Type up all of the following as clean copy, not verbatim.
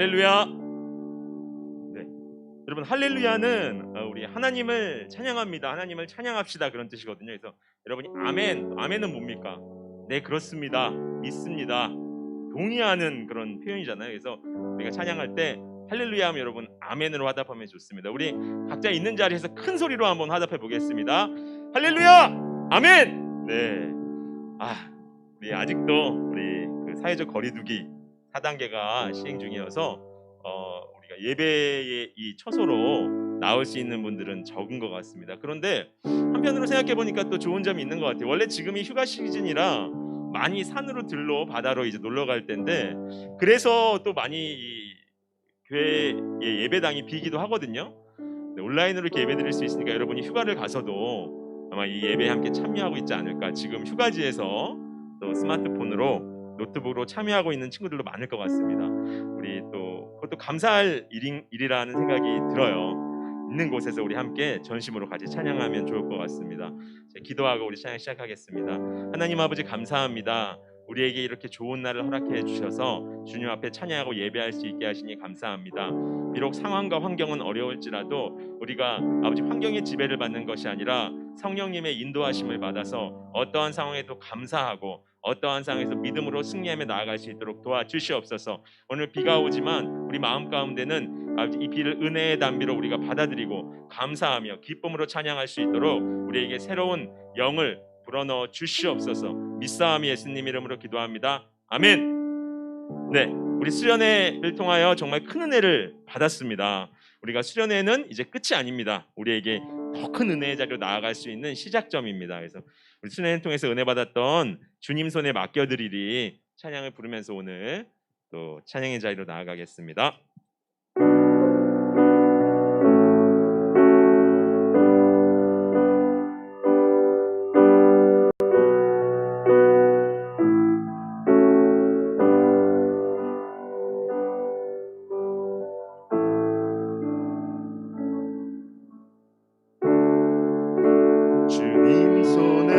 할렐루야. 네, 여러분 할렐루야는 우리 하나님을 찬양합니다. 하나님을 찬양합시다 그런 뜻이거든요. 그래서 여러분이 아멘, 아멘은 뭡니까? 네 그렇습니다, 믿습니다, 동의하는 그런 표현이잖아요. 그래서 우리가 찬양할 때 할렐루야 하면 여러분 아멘으로 화답하면 좋습니다. 우리 각자 있는 자리에서 큰 소리로 한번 화답해 보겠습니다. 할렐루야, 아멘. 네, 우리 아직도 우리 그 사회적 거리두기 4단계가 시행 중이어서 우리가 예배의 이 처소로 나올 수 있는 분들은 적은 것 같습니다. 그런데 한편으로 생각해 보니까 또 좋은 점이 있는 것 같아요. 원래 지금이 휴가 시즌이라 많이 산으로 들로 바다로 이제 놀러 갈 텐데, 그래서 또 많이 이 교회 예배당이 비기도 하거든요. 네, 온라인으로 이렇게 예배 드릴 수 있으니까 여러분이 휴가를 가서도 아마 이 예배에 함께 참여하고 있지 않을까. 지금 휴가지에서 또 스마트폰으로 노트북으로 참여하고 있는 친구들도 많을 것 같습니다. 우리 또 그것도 감사할 일이라는 생각이 들어요. 있는 곳에서 우리 함께 전심으로 같이 찬양하면 좋을 것 같습니다. 기도하고 우리 찬양 시작하겠습니다. 하나님 아버지 감사합니다. 우리에게 이렇게 좋은 날을 허락해 주셔서 주님 앞에 찬양하고 예배할 수 있게 하시니 감사합니다. 비록 상황과 환경은 어려울지라도 우리가 아버지 환경의 지배를 받는 것이 아니라 성령님의 인도하심을 받아서 어떠한 상황에도 감사하고 어떠한 상황에서 믿음으로 승리하며 나아갈 수 있도록 도와주시옵소서. 오늘 비가 오지만 우리 마음 가운데는 아버지 이 비를 은혜의 단비로 우리가 받아들이고 감사하며 기쁨으로 찬양할 수 있도록 우리에게 새로운 영을 불어넣어 주시옵소서. 믿사함이 예수님 이름으로 기도합니다. 아멘. 네, 우리 수련회를 통하여 정말 큰 은혜를 받았습니다. 우리가 수련회는 이제 끝이 아닙니다. 우리에게 더 큰 은혜의 자리로 나아갈 수 있는 시작점입니다. 그래서 우리 수련회를 통해서 은혜 받았던 주님 손에 맡겨드리리 찬양을 부르면서 오늘 또 찬양의 자리로 나아가겠습니다. 주님 손에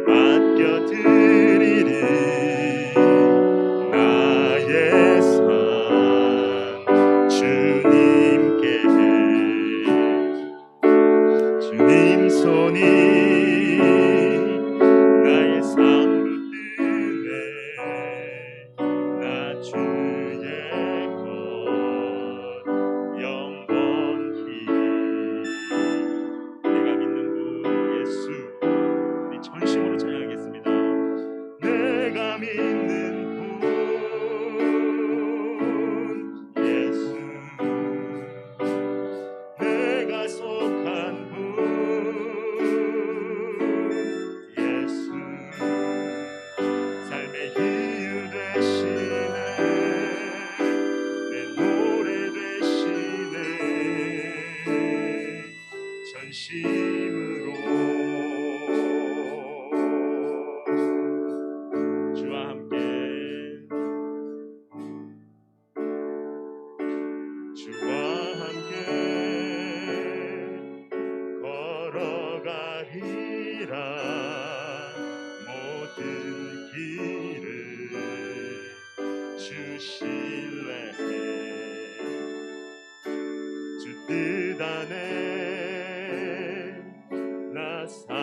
맡겨드리리 나의 삶 주님께. 주님 손이 나의 삶 붙드네 나 주의 것 영원히. 내가 믿는 분 예수, 우리 전심으로 찬양하겠습니다. 내가 믿는 분 예수, 내가 속한 분 예수, 삶의 이유 되시네 내 노래 되시네 전심으로. 주와 함께 주와 함께 걸어가리라 모든 길을 주 신뢰해 주 뜻 안에 나 살아가리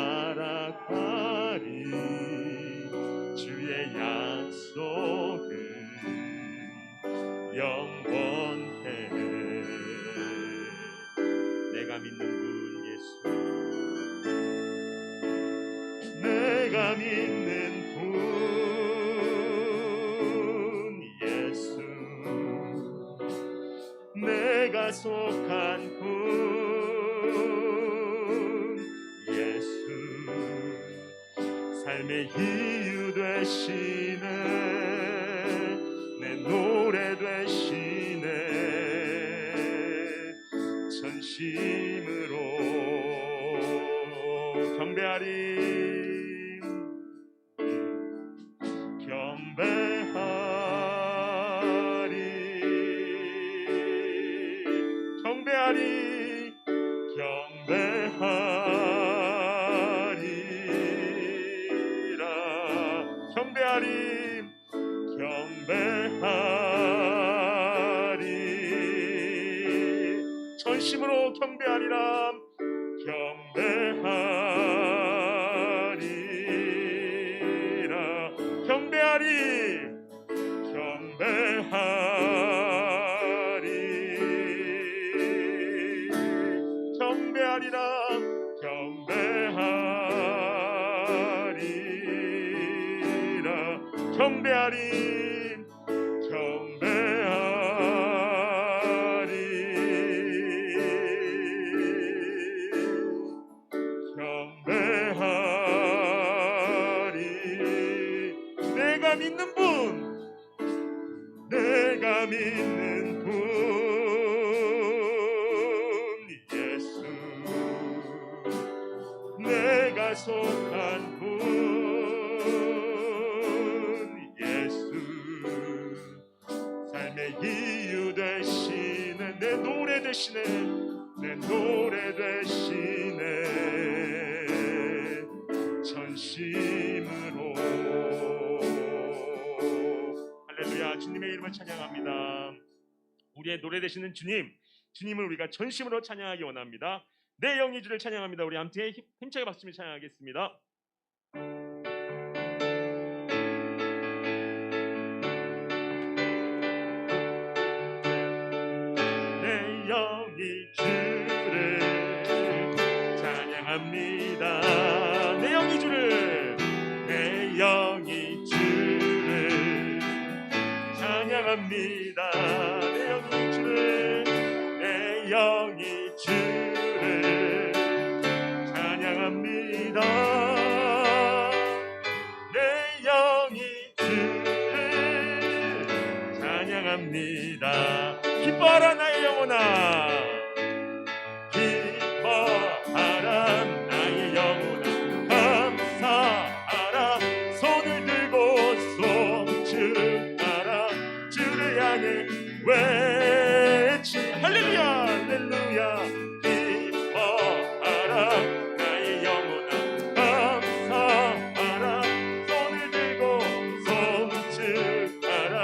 주의 약속은 영원해. 내가 믿는 분 예수, 내가 믿는 분 예수, 내가 속한 분 예수, 삶의 이유 되시네 내 노래 되시네 전심으로. 경배하리 경배하리 경배하리 경배하리라 경배하리 경배하리. 전심으로 경배하리라. 경배하리라. 경배하리. 경배하리. 경배하리라. 경배하리라. 경배하리. 경배하리. 경배하리. 내가 믿는 분, 내가 믿는 분 예수, 내가 속한 분 예수, 삶의 이유 되시네, 내 노래 되시네, 내 노래 되시네. 전심으로 할렐루야. 주님의 이름을 찬양합니다. 우리의 노래 되시는 주님, 주님을 우리가 전심으로 찬양하기 원합니다. 내 영이 주를 찬양합니다. 우리 함께 힘차게 박수치며 찬양하겠습니다. 내 영이 주를 찬양합니다. 내 영이 주를, 내 영이 주를 찬양합니다. 내 영이 주를, 내 영이 주를 찬양합니다. 내 영이 주를 찬양합니다. 기뻐하라 나의 영혼아, 기뻐하라 나의 영혼아, 감사하라, 손을 들고 송축하라, 주를 향해 외치 할렐루야 할렐루야. 기뻐하라 나의 영혼아, 감사하라, 손을 들고 송축하라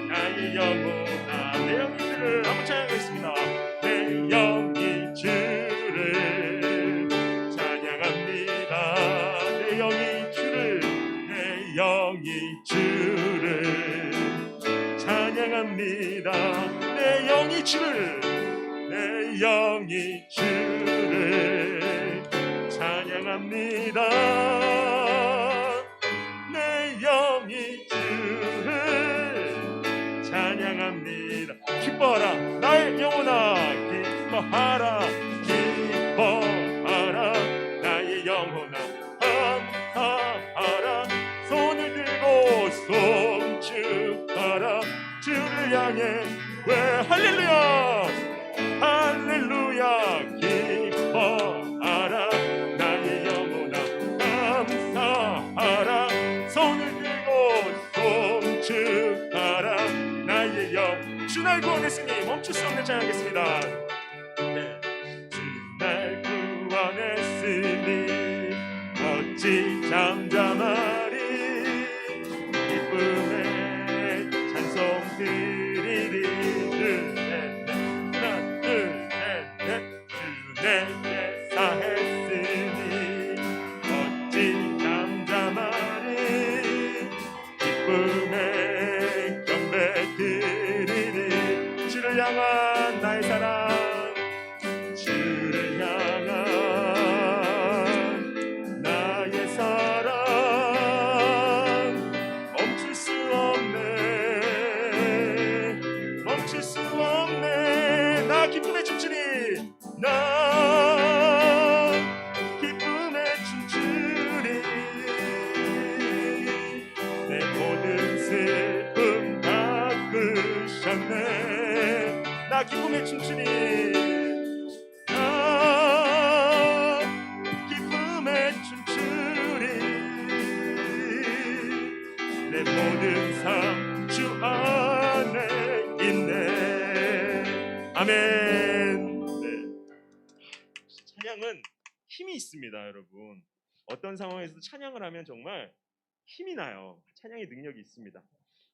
나의 영혼아. 내 영이 주를 한번 찬양하겠습니다. 내 영이 주를 찬양합니다. 내 영이 주를, 내 영이 주를 찬양합니다. 내 영이 주를, 내 영이 주를 찬양합니다. 내 영이 주를 찬양합니다. 기뻐하라 나의 영혼아, 기뻐하라, 기뻐하라 나의 영혼아, 감사하라, 손을 들고 송축하라, 주를 향해 왜 할렐루야 할렐루야. 기뻐하라 나의 영혼아, 감사하라, 손을 들고 송축하라 나의 영. 주 날 구원했으니 멈출 수 없는 찬양하겠습니다. 네. 주 날 구원했으니 어찌 잠잠하리, 기쁨의 찬송 드리리. 하나 둘 셋 넷. 주 내게 사했으니 어찌 잠잠하리, 기쁨의 경배 드리리. 주를 향한 나의 사랑, 주를 향한 나의 사랑 멈출 수 없네, 멈출 수 없네. 나 기쁨에 춤추리, 나 기쁨에 춤추리. 내 모든 슬픔 바꾸셨네. 나 기쁨에 춤추리, 나 기쁨에 춤추리. 내 모든 삶 주 안에 있네. 아멘. 네. 찬양은 힘이 있습니다, 여러분. 어떤 상황에서도 찬양을 하면 정말 힘이 나요. 찬양의 능력이 있습니다.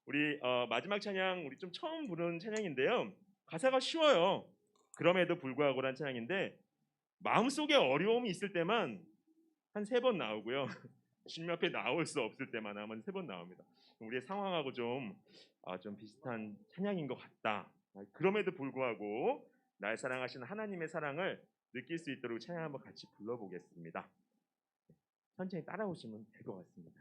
우리 마지막 찬양 우리 좀 처음 부른 찬양인데요. 가사가 쉬워요. 그럼에도 불구하고란 찬양인데 마음속에 어려움이 있을 때만 한 3번 나오고요. 주님 앞에 나올 수 없을 때만 하면 3번 나옵니다. 우리의 상황하고 좀 비슷한 찬양인 것 같다. 그럼에도 불구하고 날 사랑하시는 하나님의 사랑을 느낄 수 있도록 찬양 한번 같이 불러보겠습니다. 천천히 따라오시면 될 것 같습니다.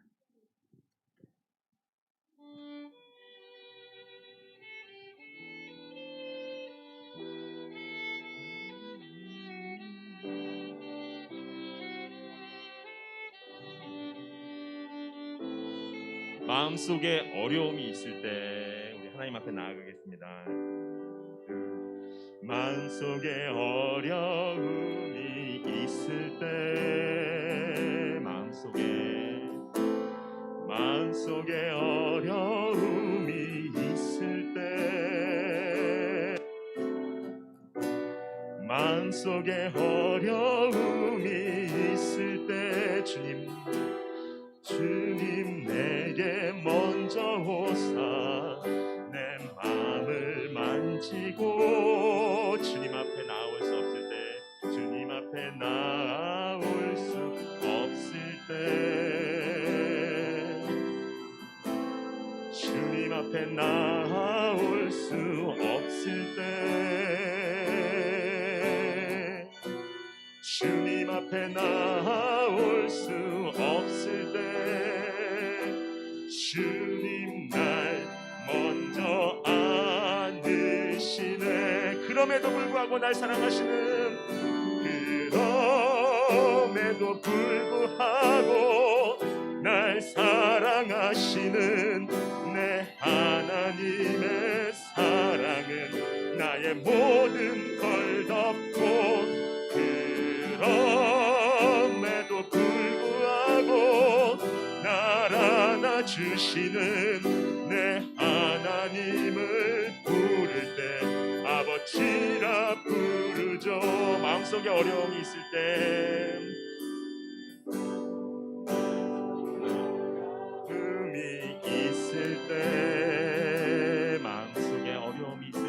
마음속에 어려움이 있을 때 우리 하나님 앞에 나아가겠습니다. 마음속에 어려움이 있을 때 마음속에 어려움이 있을 때 마음속에 어려움이 있을 때 주님 내게 먼저 오사 내 마음을 만지고 주님 앞에 나올 수 없을 때 주님 앞에 나올 수 없을 때 주님 앞에 나올 수 없을 때 주님 앞에 나올 수 없을 때 주님 날 먼저 안으시네. 그럼에도 불구하고 날 사랑하시는 그럼에도 불구하고 날 사랑하시는 내 하나님의 사랑은 나의 모든 걸 덮고 그럼에도 불구하고 날 안아주시는 내 하나님을 부를 때 아버지라 부르죠. 마음속에 어려움이 있을 때 마음속에 어려움이 있을 때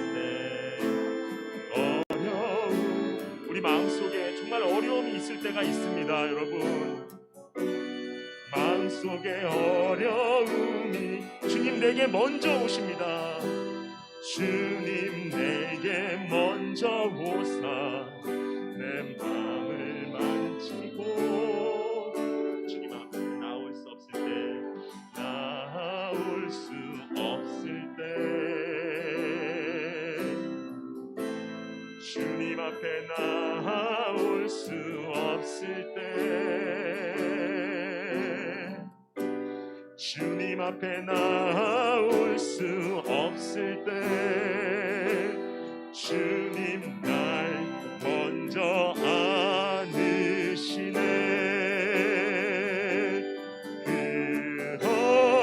우리 마음속에 정말 어려움이 있을 때가 있습니다. 여러분 마음속에 어려움이 주님 내게 먼저 오십니다. 주님 내게 먼저 오사 내 마음을 만지고 주님 앞에 나올 수 없을 때 나올 수 없을 때 주님 앞에 나올 수 없을 때 주님 앞에 나올 수 없을 때 주님 날 먼저 안으시네.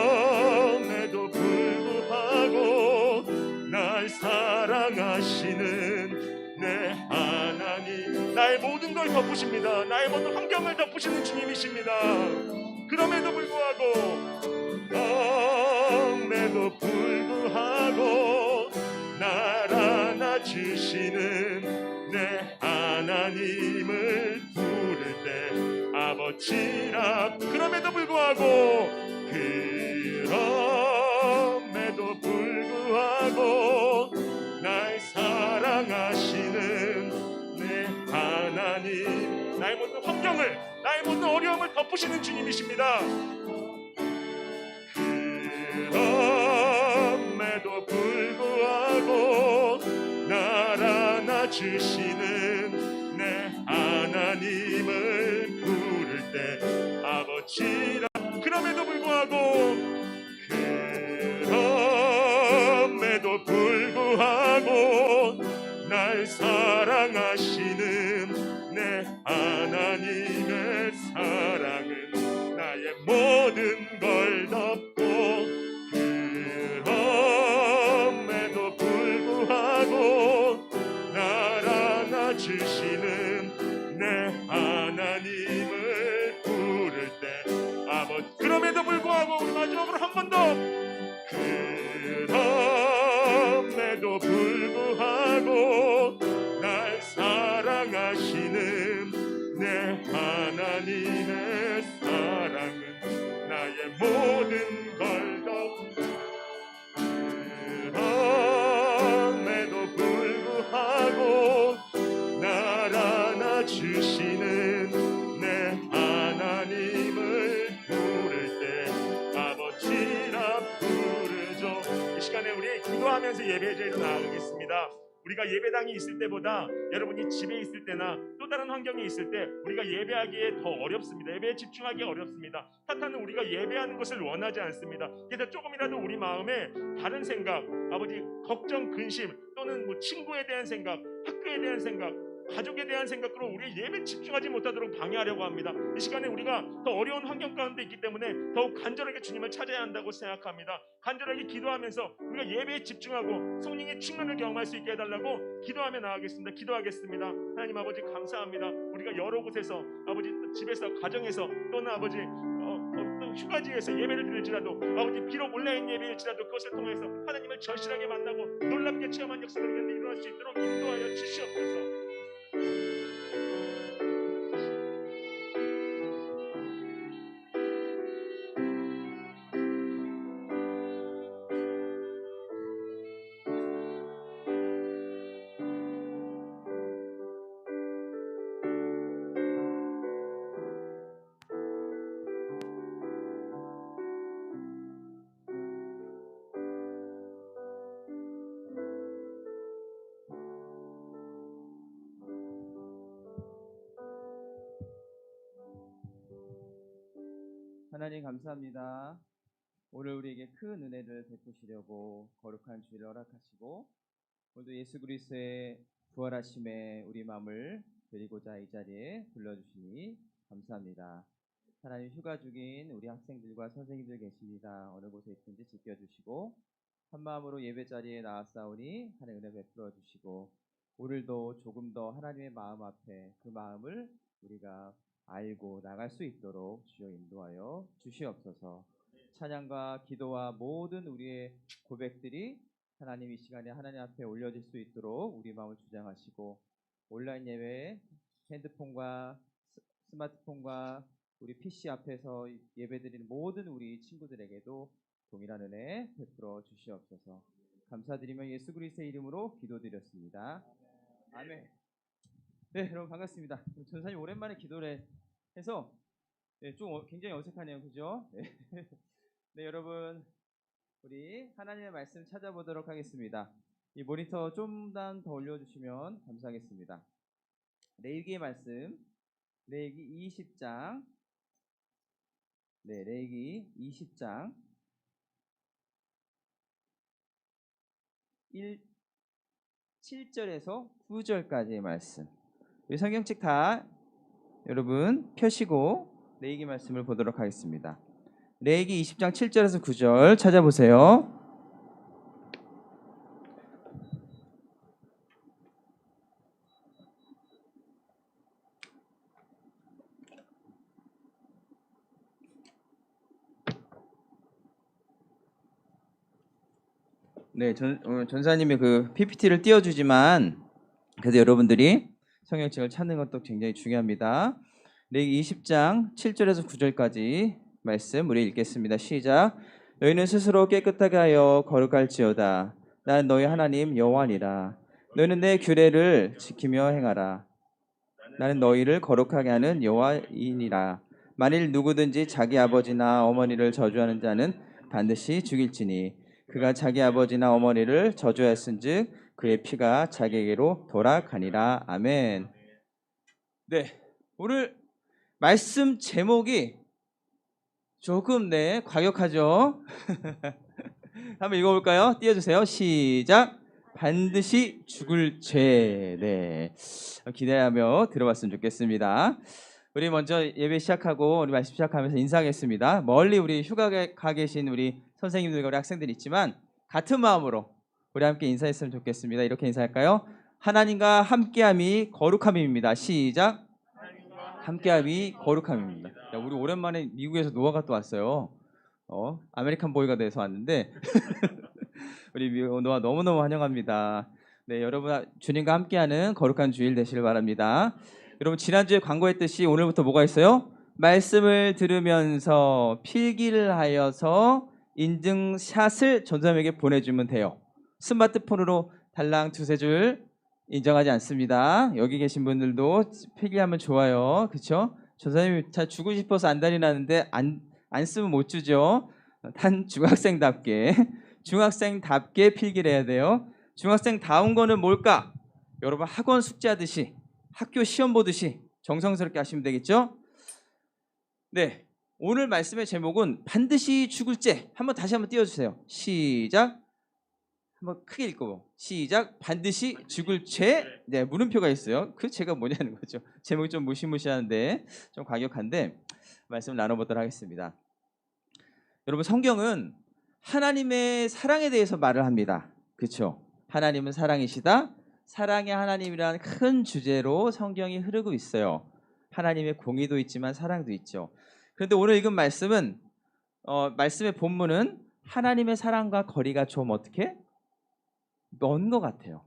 그럼에도 불구하고 날 사랑하시는 내 하나님 나의 모든 걸 덮으십니다. 나의 모든 환경을 덮으시는 주님이십니다. 그럼에도 불구하고 날 안아주시는 내 하나님을 부를 때 아버지라 그럼에도 불구하고 날 사랑하시는 내 하나님 나의 모든 환경을 나의 모든 어려움을 덮으시는 주님이십니다. 그럼에도 불구하고 날 안아주시는 내 하나님을 부를 때 아버지라 그럼에도 불구하고 날 사랑하시는 내 하나님의 사랑은 나의 모든 걸 덮고 그럼에도 불구하고 날 안아주시는 내 하나님을 부를 때 그럼에도 불구하고 우리 마지막으로 한 번 더 우리 기도하면서 예배 자리로 나아가겠습니다. 우리가 예배당이 있을 때보다 여러분이 집에 있을 때나 또 다른 환경에 있을 때 우리가 예배하기에 더 어렵습니다. 예배에 집중하기 어렵습니다. 사탄은 우리가 예배하는 것을 원하지 않습니다. 그래서 조금이라도 우리 마음에 다른 생각, 아버지 걱정, 근심 또는 뭐 친구에 대한 생각, 학교에 대한 생각, 가족에 대한 생각으로 우리의 예배에 집중하지 못하도록 방해하려고 합니다. 이 시간에 우리가 더 어려운 환경 가운데 있기 때문에 더욱 간절하게 주님을 찾아야 한다고 생각합니다. 간절하게 기도하면서 우리가 예배에 집중하고 성령의 충만을 경험할 수 있게 해달라고 기도하며 나아가겠습니다. 기도하겠습니다. 하나님 아버지 감사합니다. 우리가 여러 곳에서 아버지 또 집에서 가정에서 또는 아버지 또 휴가지에서 예배를 드릴지라도 아버지 비록 온라인 예배일지라도 그것을 통해서 하나님을 절실하게 만나고 놀랍게 체험한 역사가 우리에게 일어날 수 있도록 인도하여 주시옵소서. 하나님 감사합니다. 오늘 우리에게 큰 은혜를 베푸시려고 거룩한 주일을 허락하시고 오늘도 예수 그리스도의 부활하심에 우리 마음을 드리고자 이 자리에 불러주시니 감사합니다. 하나님 휴가 중인 우리 학생들과 선생님들 계십니다. 어느 곳에 있든지 지켜주시고 한 마음으로 예배 자리에 나왔사오니 하나님 은혜 베풀어 주시고 오늘도 조금 더 하나님의 마음 앞에 그 마음을 우리가 알고 나갈 수 있도록 주여 인도하여 주시옵소서. 찬양과 기도와 모든 우리의 고백들이 하나님 이 시간에 하나님 앞에 올려질 수 있도록 우리 마음을 주장하시고 온라인 예배에 핸드폰과 스마트폰과 우리 PC 앞에서 예배드리는 모든 우리 친구들에게도 동일한 은혜 베풀어 주시옵소서. 감사드리며 예수 그리스도의 이름으로 기도드렸습니다. 아멘. 네, 여러분 반갑습니다. 전사님 오랜만에 기도를 해서 좀 굉장히 어색하네요, 그죠? 네. 네, 여러분 우리 하나님의 말씀 찾아보도록 하겠습니다. 이 모니터 좀 더 올려주시면 감사하겠습니다. 레위기의 말씀, 레위기 20장, 네, 레위기 20장 7절에서 9절까지의 말씀. 우리 성경책 다 여러분 펴시고 레위기 말씀을 보도록 하겠습니다. 레위기 20장 7절에서 9절 찾아보세요. 네, 전사님이 그 PPT를 띄워주지만 그래도 여러분들이 성경책을 찾는 것도 굉장히 중요합니다. 레위기 20장 7절에서 9절까지 말씀 우리 읽겠습니다. 시작. 너희는 스스로 깨끗하게 하여 거룩할지어다. 나는 너희 하나님 여호와니라. 너희는 내 규례를 지키며 행하라. 나는 너희를 거룩하게 하는 여호와이니라. 만일 누구든지 자기 아버지나 어머니를 저주하는 자는 반드시 죽일지니 그가 자기 아버지나 어머니를 저주하였은즉 그의 피가 자기에게로 돌아가니라. 아멘. 네, 오늘 말씀 제목이 조금 과격하죠? 한번 읽어볼까요? 띄워주세요. 시작. 반드시 죽을 죄. 네, 기대하며 들어봤으면 좋겠습니다. 우리 먼저 예배 시작하고 우리 말씀 시작하면서 인사하겠습니다. 멀리 우리 휴가 가 계신 우리 선생님들과 우리 학생들이 있지만 같은 마음으로 우리 함께 인사했으면 좋겠습니다. 이렇게 인사할까요? 하나님과 함께함이 거룩함입니다. 시작. 함께함이 거룩함입니다. 야, 우리 오랜만에 미국에서 노아가 또 왔어요. 아메리칸 보이가 돼서 왔는데 우리 노아 너무너무 환영합니다. 네, 여러분 주님과 함께하는 거룩한 주일 되시길 바랍니다. 여러분 지난주에 광고했듯이 오늘부터 뭐가 있어요? 말씀을 들으면서 필기를 하여서 인증샷을 전사님에게 보내주면 돼요. 스마트폰으로 달랑 두세 줄 인정하지 않습니다. 여기 계신 분들도 필기하면 좋아요. 그렇죠? 전사님이 잘 주고 싶어서 안 다니라는데 안 쓰면 못 주죠. 한 중학생답게 중학생답게 필기를 해야 돼요. 중학생다운 거는 뭘까? 여러분 학원 숙제하듯이 학교 시험 보듯이 정성스럽게 하시면 되겠죠? 네, 오늘 말씀의 제목은 반드시 죽을 죄. 다시 한번 띄워주세요. 시작. 한번 크게 읽고 시작. 반드시 죽을 죄. 네, 물음표가 있어요. 그 죄가 뭐냐는 거죠. 제목이 좀 무시무시한데 좀 과격한데 말씀을 나눠보도록 하겠습니다. 여러분 성경은 하나님의 사랑에 대해서 말을 합니다. 그렇죠? 하나님은 사랑이시다. 사랑의 하나님이라는 큰 주제로 성경이 흐르고 있어요. 하나님의 공의도 있지만 사랑도 있죠. 그런데 오늘 읽은 말씀은 말씀의 본문은 하나님의 사랑과 거리가 좀 어떻게? 먼 것 같아요.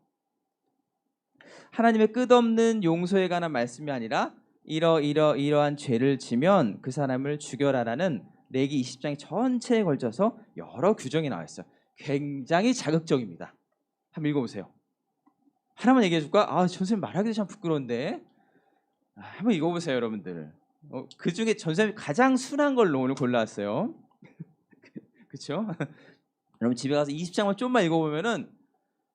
하나님의 끝없는 용서에 관한 말씀이 아니라 이러한 죄를 지면 그 사람을 죽여라라는 레기 20장 전체에 걸쳐서 여러 규정이 나와 있어요. 굉장히 자극적입니다. 한번 읽어보세요. 하나만 얘기해 줄까? 전선생님 말하기도 참 부끄러운데 한번 읽어보세요 여러분들. 그 중에 전선생님이 가장 순한 걸로 오늘 골라왔어요. 그렇죠? 여러분 집에 가서 20장만 좀만 읽어보면은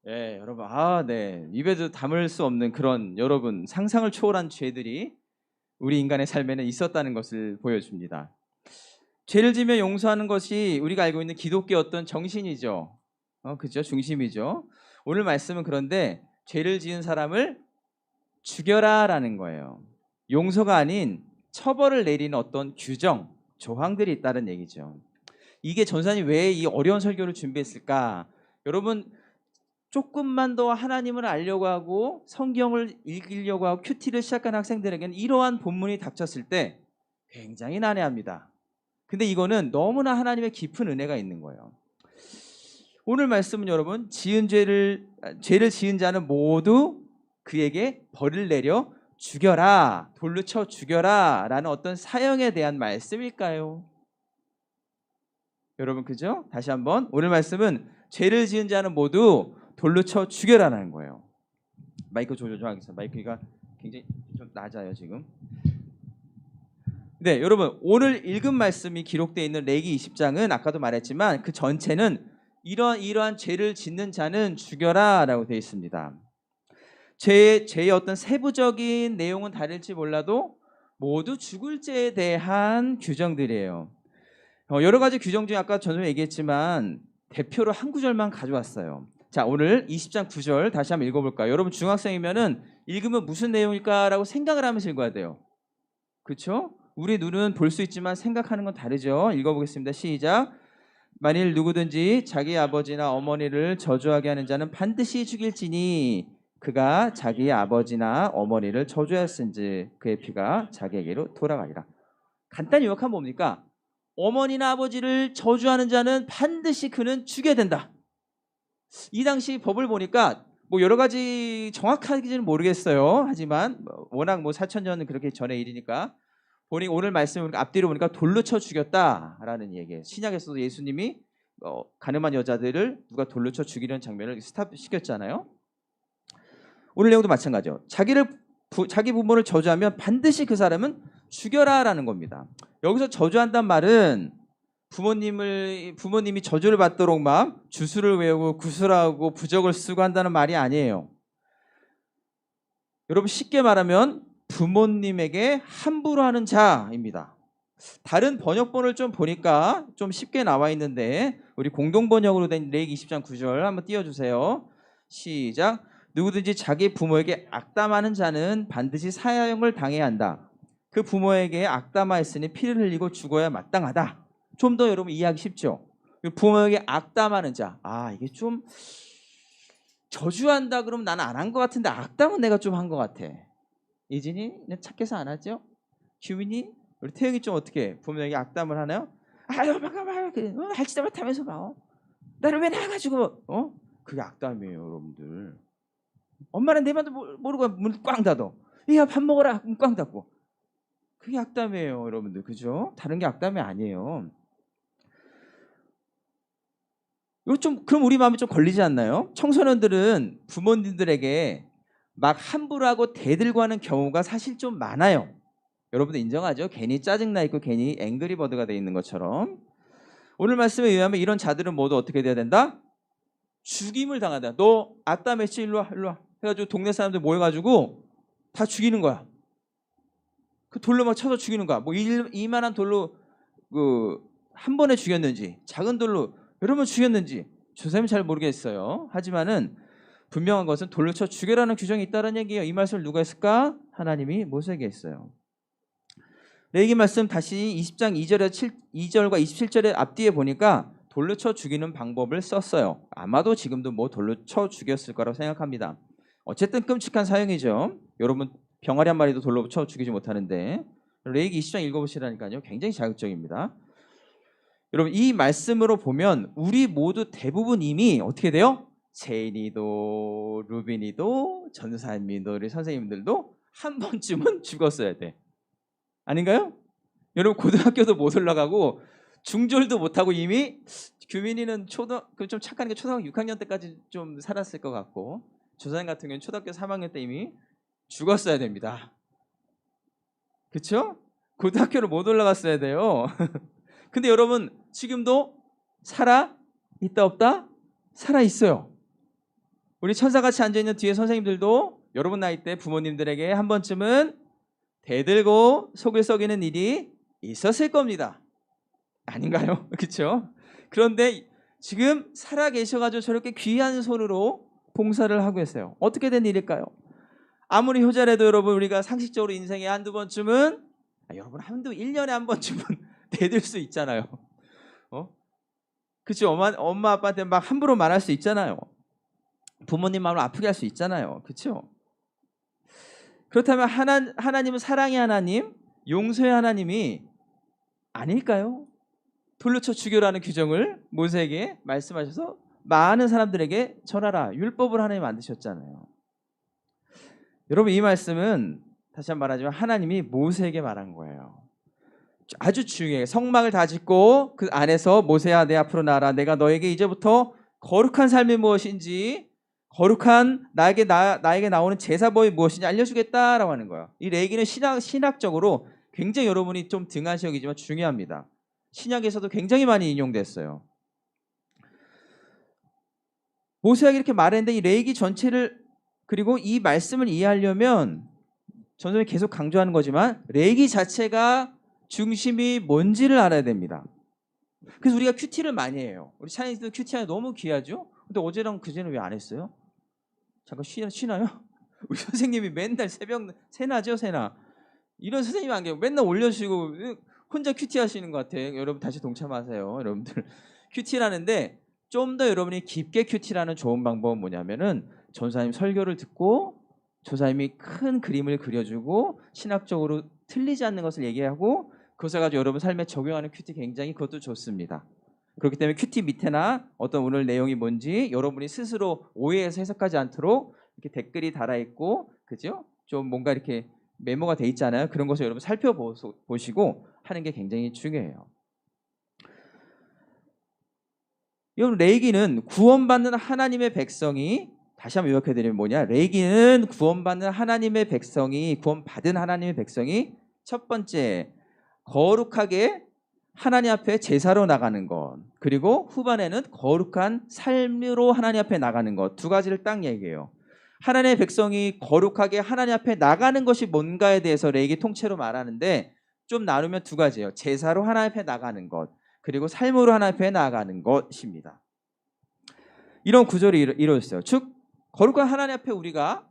여러분 네 입에도 담을 수 없는 그런 여러분 상상을 초월한 죄들이 우리 인간의 삶에는 있었다는 것을 보여줍니다. 죄를 지며 용서하는 것이 우리가 알고 있는 기독교의 어떤 정신이죠. 그죠? 중심이죠. 오늘 말씀은 그런데 죄를 지은 사람을 죽여라라는 거예요. 용서가 아닌 처벌을 내리는 어떤 규정, 조항들이 있다는 얘기죠. 이게 전사님 왜 이 어려운 설교를 준비했을까? 여러분 조금만 더 하나님을 알려고 하고 성경을 읽으려고 하고 큐티를 시작한 학생들에게는 이러한 본문이 닥쳤을 때 굉장히 난해합니다. 근데 이거는 너무나 하나님의 깊은 은혜가 있는 거예요. 오늘 말씀은 여러분 죄를 지은 자는 모두 그에게 벌을 내려 죽여라, 돌로 쳐 죽여라 라는 어떤 사형에 대한 말씀일까요? 여러분 그죠? 다시 한번 오늘 말씀은 죄를 지은 자는 모두 돌로 쳐 죽여라는 거예요. 마이크 조절 좀 하겠습니다. 마이크가 굉장히 좀 낮아요 지금. 네, 여러분 오늘 읽은 말씀이 기록되어 있는 레기 20장은 아까도 말했지만 그 전체는 이러한 죄를 짓는 자는 죽여라라고 되어 있습니다. 죄의 어떤 세부적인 내용은 다를지 몰라도 모두 죽을 죄에 대한 규정들이에요. 여러 가지 규정 중에 아까 전에 얘기했지만 대표로 한 구절만 가져왔어요. 자, 오늘 20장 9절 다시 한번 읽어볼까요? 여러분 중학생이면은 읽으면 무슨 내용일까라고 생각을 하면서 읽어야 돼요. 그렇죠? 우리 눈은 볼 수 있지만 생각하는 건 다르죠. 읽어보겠습니다. 시작. 만일 누구든지 자기 아버지나 어머니를 저주하게 하는 자는 반드시 죽일지니 그가 자기 아버지나 어머니를 저주하였은지 그의 피가 자기에게로 돌아가리라. 간단히 요약하면 뭡니까? 어머니나 아버지를 저주하는 자는 반드시 그는 죽여야 된다. 이 당시 법을 보니까 여러 가지 정확하게는 모르겠어요. 하지만 워낙 4,000년 그렇게 전의 일이니까 보니 오늘 말씀을 앞뒤로 보니까 돌로 쳐 죽였다라는 얘기예요. 신약에서도 예수님이 가늠한 여자들을 누가 돌로 쳐 죽이려는 장면을 스탑시켰잖아요. 오늘 내용도 마찬가지죠. 자기 부모를 저주하면 반드시 그 사람은 죽여라라는 겁니다. 여기서 저주한단 말은 부모님이 저주를 받도록 막 주술을 외우고 구술하고 부적을 쓰고 한다는 말이 아니에요. 여러분 쉽게 말하면 부모님에게 함부로 하는 자입니다. 다른 번역본을 좀 보니까 좀 쉽게 나와 있는데 우리 공동번역으로 된 레기 20장 9절 한번 띄워주세요. 시작. 누구든지 자기 부모에게 악담하는 자는 반드시 사형을 당해야 한다. 그 부모에게 악담하였으니 피를 흘리고 죽어야 마땅하다. 좀 더 여러분 이해하기 쉽죠? 부모에게 악담하는 자. 이게 좀 저주한다 그러면 나는 안 한 것 같은데 악담은 내가 좀 한 것 같아. 예진이 착해서 안 하죠? 규민이? 우리 태영이 좀 어떻게 부모에게 악담을 하나요? 할 짓도 못하면서 봐. 나를 왜 나가지고 그게 악담이에요 여러분들. 엄마는 내 말도 모르고 문 꽝 닫어. 야 밥 먹어라 문 꽝 닫고. 그게 악담이에요 여러분들. 그죠? 다른 게 악담이 아니에요. 그럼 우리 마음에 좀 걸리지 않나요? 청소년들은 부모님들에게 막 함부로 하고 대들고 하는 경우가 사실 좀 많아요. 여러분들 인정하죠? 괜히 짜증나 있고 괜히 앵그리버드가 돼 있는 것처럼. 오늘 말씀에 의하면 이런 자들은 모두 어떻게 돼야 된다? 죽임을 당한다. 너 아따메시 일로 와, 일로 와. 해가지고 동네 사람들 모여가지고 다 죽이는 거야. 그 돌로 막 쳐서 죽이는 거야. 뭐 이만한 돌로 한 번에 죽였는지, 작은 돌로 여러 번 죽였는지 조사님은 잘 모르겠어요. 하지만은 분명한 것은 돌로 쳐 죽여라는 규정이 있다는 얘기예요. 이 말씀을 누가 했을까? 하나님이 모세에게 했어요. 레위기 말씀 다시 20장 2절과 27절의 앞뒤에 보니까 돌로 쳐 죽이는 방법을 썼어요. 아마도 지금도 뭐 돌로 쳐 죽였을 거라고 생각합니다. 어쨌든 끔찍한 사형이죠. 여러분 병아리 한 마리도 돌로 쳐 죽이지 못하는데 레위기 20장 읽어보시라니까요. 굉장히 자극적입니다. 여러분 이 말씀으로 보면 우리 모두 대부분 이미 어떻게 돼요? 제인이도 루빈이도 전사님도 우리 선생님들도 한 번쯤은 죽었어야 돼. 아닌가요? 여러분 고등학교도 못 올라가고 중졸도 못하고 이미 규민이는 좀 착한 게 초등학교 6학년 때까지 좀 살았을 것 같고 조사님 같은 경우는 초등학교 3학년 때 이미 죽었어야 됩니다. 그렇죠? 고등학교를 못 올라갔어야 돼요. 근데 여러분 지금도 살아 있다 없다? 살아 있어요. 우리 천사같이 앉아있는 뒤에 선생님들도 여러분 나이 때 부모님들에게 한 번쯤은 대들고 속을 썩이는 일이 있었을 겁니다. 아닌가요? 그렇죠? 그런데 지금 살아 계셔가지고 저렇게 귀한 손으로 봉사를 하고 있어요. 어떻게 된 일일까요? 아무리 효자라도 여러분 우리가 상식적으로 인생에 한두 번쯤은 여러분 1년에 한 번쯤은 대들 수 있잖아요. 그렇죠? 엄마 아빠한테 막 함부로 말할 수 있잖아요. 부모님 마음을 아프게 할 수 있잖아요. 그렇죠? 그렇다면 하나님은 사랑의 하나님, 용서의 하나님이 아닐까요? 돌로 쳐 죽여라는 규정을 모세에게 말씀하셔서 많은 사람들에게 전하라. 율법을 하나님 만드셨잖아요. 여러분 이 말씀은 다시 한번 말하지만 하나님이 모세에게 말한 거예요. 아주 중요해요. 성막을 다 짓고 그 안에서 모세야 내 앞으로 나와라. 내가 너에게 이제부터 거룩한 삶이 무엇인지 거룩한 나에게 나오는 제사법이 무엇인지 알려주겠다라고 하는 거예요. 이 레위기는 신학적으로 굉장히 여러분이 좀 등한시 여기지만 중요합니다. 신약에서도 굉장히 많이 인용됐어요. 모세에게 이렇게 말했는데 이 레위기 전체를 그리고 이 말씀을 이해하려면 전선이 계속 강조하는 거지만 레위기 자체가 중심이 뭔지를 알아야 됩니다. 그래서 우리가 큐티를 많이 해요. 우리 차이니스도 큐티하기 너무 귀하죠? 근데 어제랑 그제는 왜 안 했어요? 잠깐 쉬나요? 우리 선생님이 맨날 새벽 새나죠? 새나. 이런 선생님 안 계세요. 맨날 올려주시고 혼자 큐티 하시는 것 같아요. 여러분 다시 동참하세요. 여러분들 큐티를 하는데 좀 더 여러분이 깊게 큐티라는 좋은 방법은 뭐냐면은 전사님 설교를 듣고 조사님이 큰 그림을 그려주고 신학적으로 틀리지 않는 것을 얘기하고 그것을 가지고 여러분 삶에 적용하는 큐티 굉장히 그것도 좋습니다. 그렇기 때문에 큐티 밑에나 어떤 오늘 내용이 뭔지 여러분이 스스로 오해해서 해석하지 않도록 이렇게 댓글이 달아있고 그죠? 좀 뭔가 이렇게 메모가 돼 있잖아요. 그런 것을 여러분 살펴보시고 하는 게 굉장히 중요해요. 여러분 레위기는 구원받는 하나님의 백성이 다시 한번 요약해드리면 뭐냐? 레위기는 구원받는 하나님의 백성이 구원받은 하나님의 백성이 첫 번째 거룩하게 하나님 앞에 제사로 나가는 것 그리고 후반에는 거룩한 삶으로 하나님 앞에 나가는 것 두 가지를 딱 얘기해요. 하나님의 백성이 거룩하게 하나님 앞에 나가는 것이 뭔가에 대해서 레위기 통째로 말하는데 좀 나누면 두 가지예요. 제사로 하나님 앞에 나가는 것 그리고 삶으로 하나님 앞에 나가는 것입니다. 이런 구절이 이루어졌어요. 즉 거룩한 하나님 앞에 우리가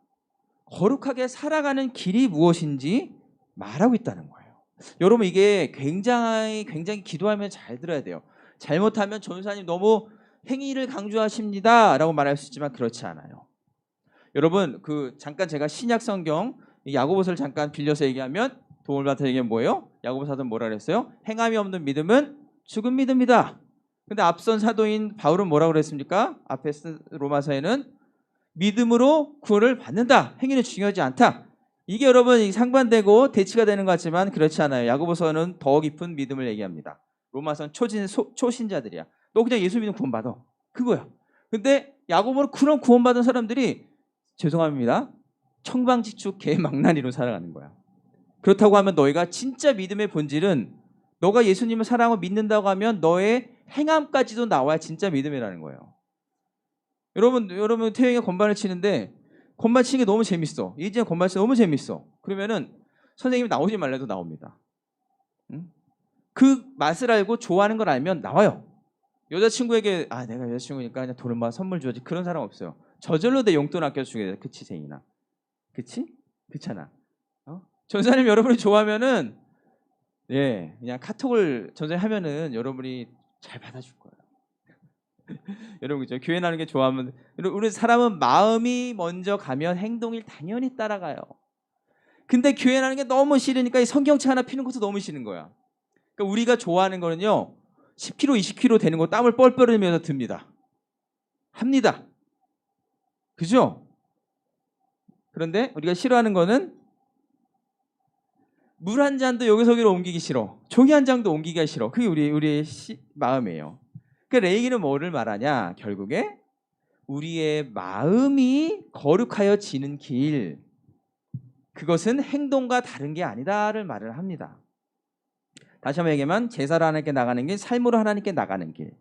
거룩하게 살아가는 길이 무엇인지 말하고 있다는 거예요. 여러분 이게 굉장히 기도하면 잘 들어야 돼요. 잘못하면 전사님 너무 행위를 강조하십니다 라고 말할 수 있지만 그렇지 않아요. 여러분 잠깐 제가 신약 성경 야고보서를 잠깐 빌려서 얘기하면 도움을 받아서 얘기하면 뭐예요? 야고보 사도는 뭐라 그랬어요? 행함이 없는 믿음은 죽은 믿음이다. 근데 앞선 사도인 바울은 뭐라고 그랬습니까? 앞에 로마서에는 믿음으로 구원을 받는다. 행위는 중요하지 않다. 이게 여러분 상반되고 대치가 되는 것 같지만 그렇지 않아요. 야고보서는 더 깊은 믿음을 얘기합니다. 로마서는 초신자들이야. 너 그냥 예수 믿으면 구원받아. 그거야. 근데 야고보는 그런 구원받은 사람들이 죄송합니다. 청방지축 개망나니로 살아가는 거야. 그렇다고 하면 너희가 진짜 믿음의 본질은 너가 예수님을 사랑하고 믿는다고 하면 너의 행함까지도 나와야 진짜 믿음이라는 거예요. 여러분 태영이가 건반을 치는데 건반 치는 게 너무 재밌어. 이제 건반 치는 게 너무 재밌어. 그러면은 선생님이 나오지 말래도 나옵니다. 응? 그 맛을 알고 좋아하는 걸 알면 나와요. 여자친구에게 내가 여자친구니까 그냥 돈을 막 선물 줘야지 그런 사람 없어요. 저절로 내 용돈 아껴주게. 그치 세인아? 그치? 그렇잖아. 전사님 여러분이 좋아하면은 그냥 카톡을 전사님 하면은 여러분이 잘 받아줄 거예요. 여러분 그죠? 교회 나는 게 좋아하면 우리 사람은 마음이 먼저 가면 행동이 당연히 따라가요. 근데 교회 나는 게 너무 싫으니까 이 성경책 하나 피는 것도 너무 싫은 거야. 그러니까 우리가 좋아하는 거는요 10kg, 20kg 되는 거 땀을 뻘뻘 흘리면서 듭니다. 합니다. 그죠? 그런데 우리가 싫어하는 거는 물 한 잔도 여기저기로 옮기기 싫어. 종이 한 장도 옮기기가 싫어. 그게 우리의 마음이에요. 그러니까 레이기는 뭐를 말하냐? 결국에 우리의 마음이 거룩하여지는 길, 그것은 행동과 다른 게 아니다를 말을 합니다. 다시 한번 얘기하면 제사로 하나님께 나가는 길, 삶으로 하나님께 나가는 길.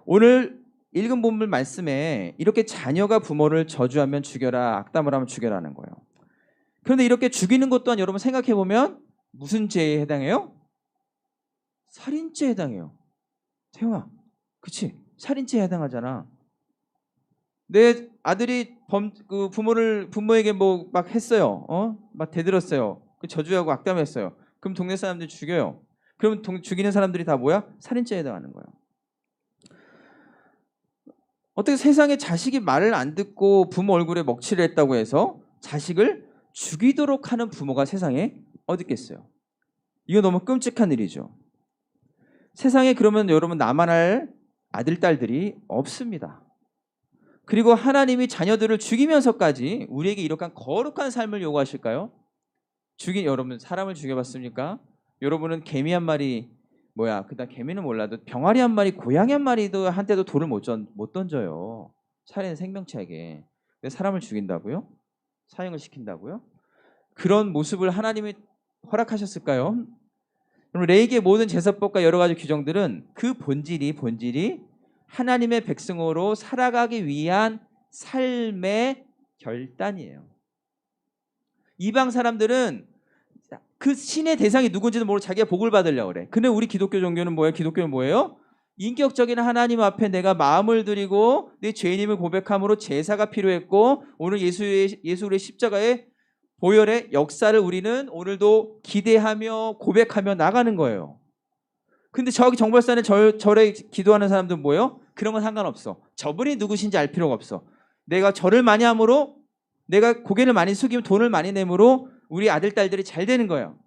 오늘 읽은 본문 말씀에 이렇게 자녀가 부모를 저주하면 죽여라, 악담을 하면 죽여라는 거예요. 그런데 이렇게 죽이는 것 또한 여러분 생각해 보면 무슨 죄에 해당해요? 살인죄에 해당해요. 태영아, 그치? 살인죄에 해당하잖아. 내 아들이 부모에게 뭐 막 했어요. 막 대들었어요. 그 저주하고 악담했어요. 그럼 동네 사람들이 죽여요. 그럼 죽이는 사람들이 다 뭐야? 살인죄에 해당하는 거예요. 어떻게 세상에 자식이 말을 안 듣고 부모 얼굴에 먹칠을 했다고 해서 자식을 죽이도록 하는 부모가 세상에 어디 있겠어요? 이거 너무 끔찍한 일이죠. 세상에 그러면 여러분 나만 할 아들, 딸들이 없습니다. 그리고 하나님이 자녀들을 죽이면서까지 우리에게 이렇게 거룩한 삶을 요구하실까요? 여러분 사람을 죽여봤습니까? 여러분은 개미 한 마리 그다음 개미는 몰라도 병아리 한 마리, 고양이 한 마리도 한때도 돌을 못 던져요. 살인 생명체에게. 사람을 죽인다고요? 사형을 시킨다고요? 그런 모습을 하나님이 허락하셨을까요? 그럼 레이기의 모든 제사법과 여러 가지 규정들은 그 본질이 하나님의 백성으로 살아가기 위한 삶의 결단이에요. 이방 사람들은 그 신의 대상이 누군지도 모르고 자기가 복을 받으려고 그래. 근데 우리 기독교 종교는 뭐예요? 기독교는 뭐예요? 인격적인 하나님 앞에 내가 마음을 드리고 내 죄인임을 고백함으로 제사가 필요했고 오늘 예수 그리스도의 십자가의 보혈의 역사를 우리는 오늘도 기대하며 고백하며 나가는 거예요. 근데 저기 정벌산에 절에 기도하는 사람들은 뭐예요? 그런 건 상관없어. 저분이 누구신지 알 필요가 없어. 내가 절을 많이 함으로 내가 고개를 많이 숙이면 돈을 많이 내므로 우리 아들, 딸들이 잘 되는 거예요.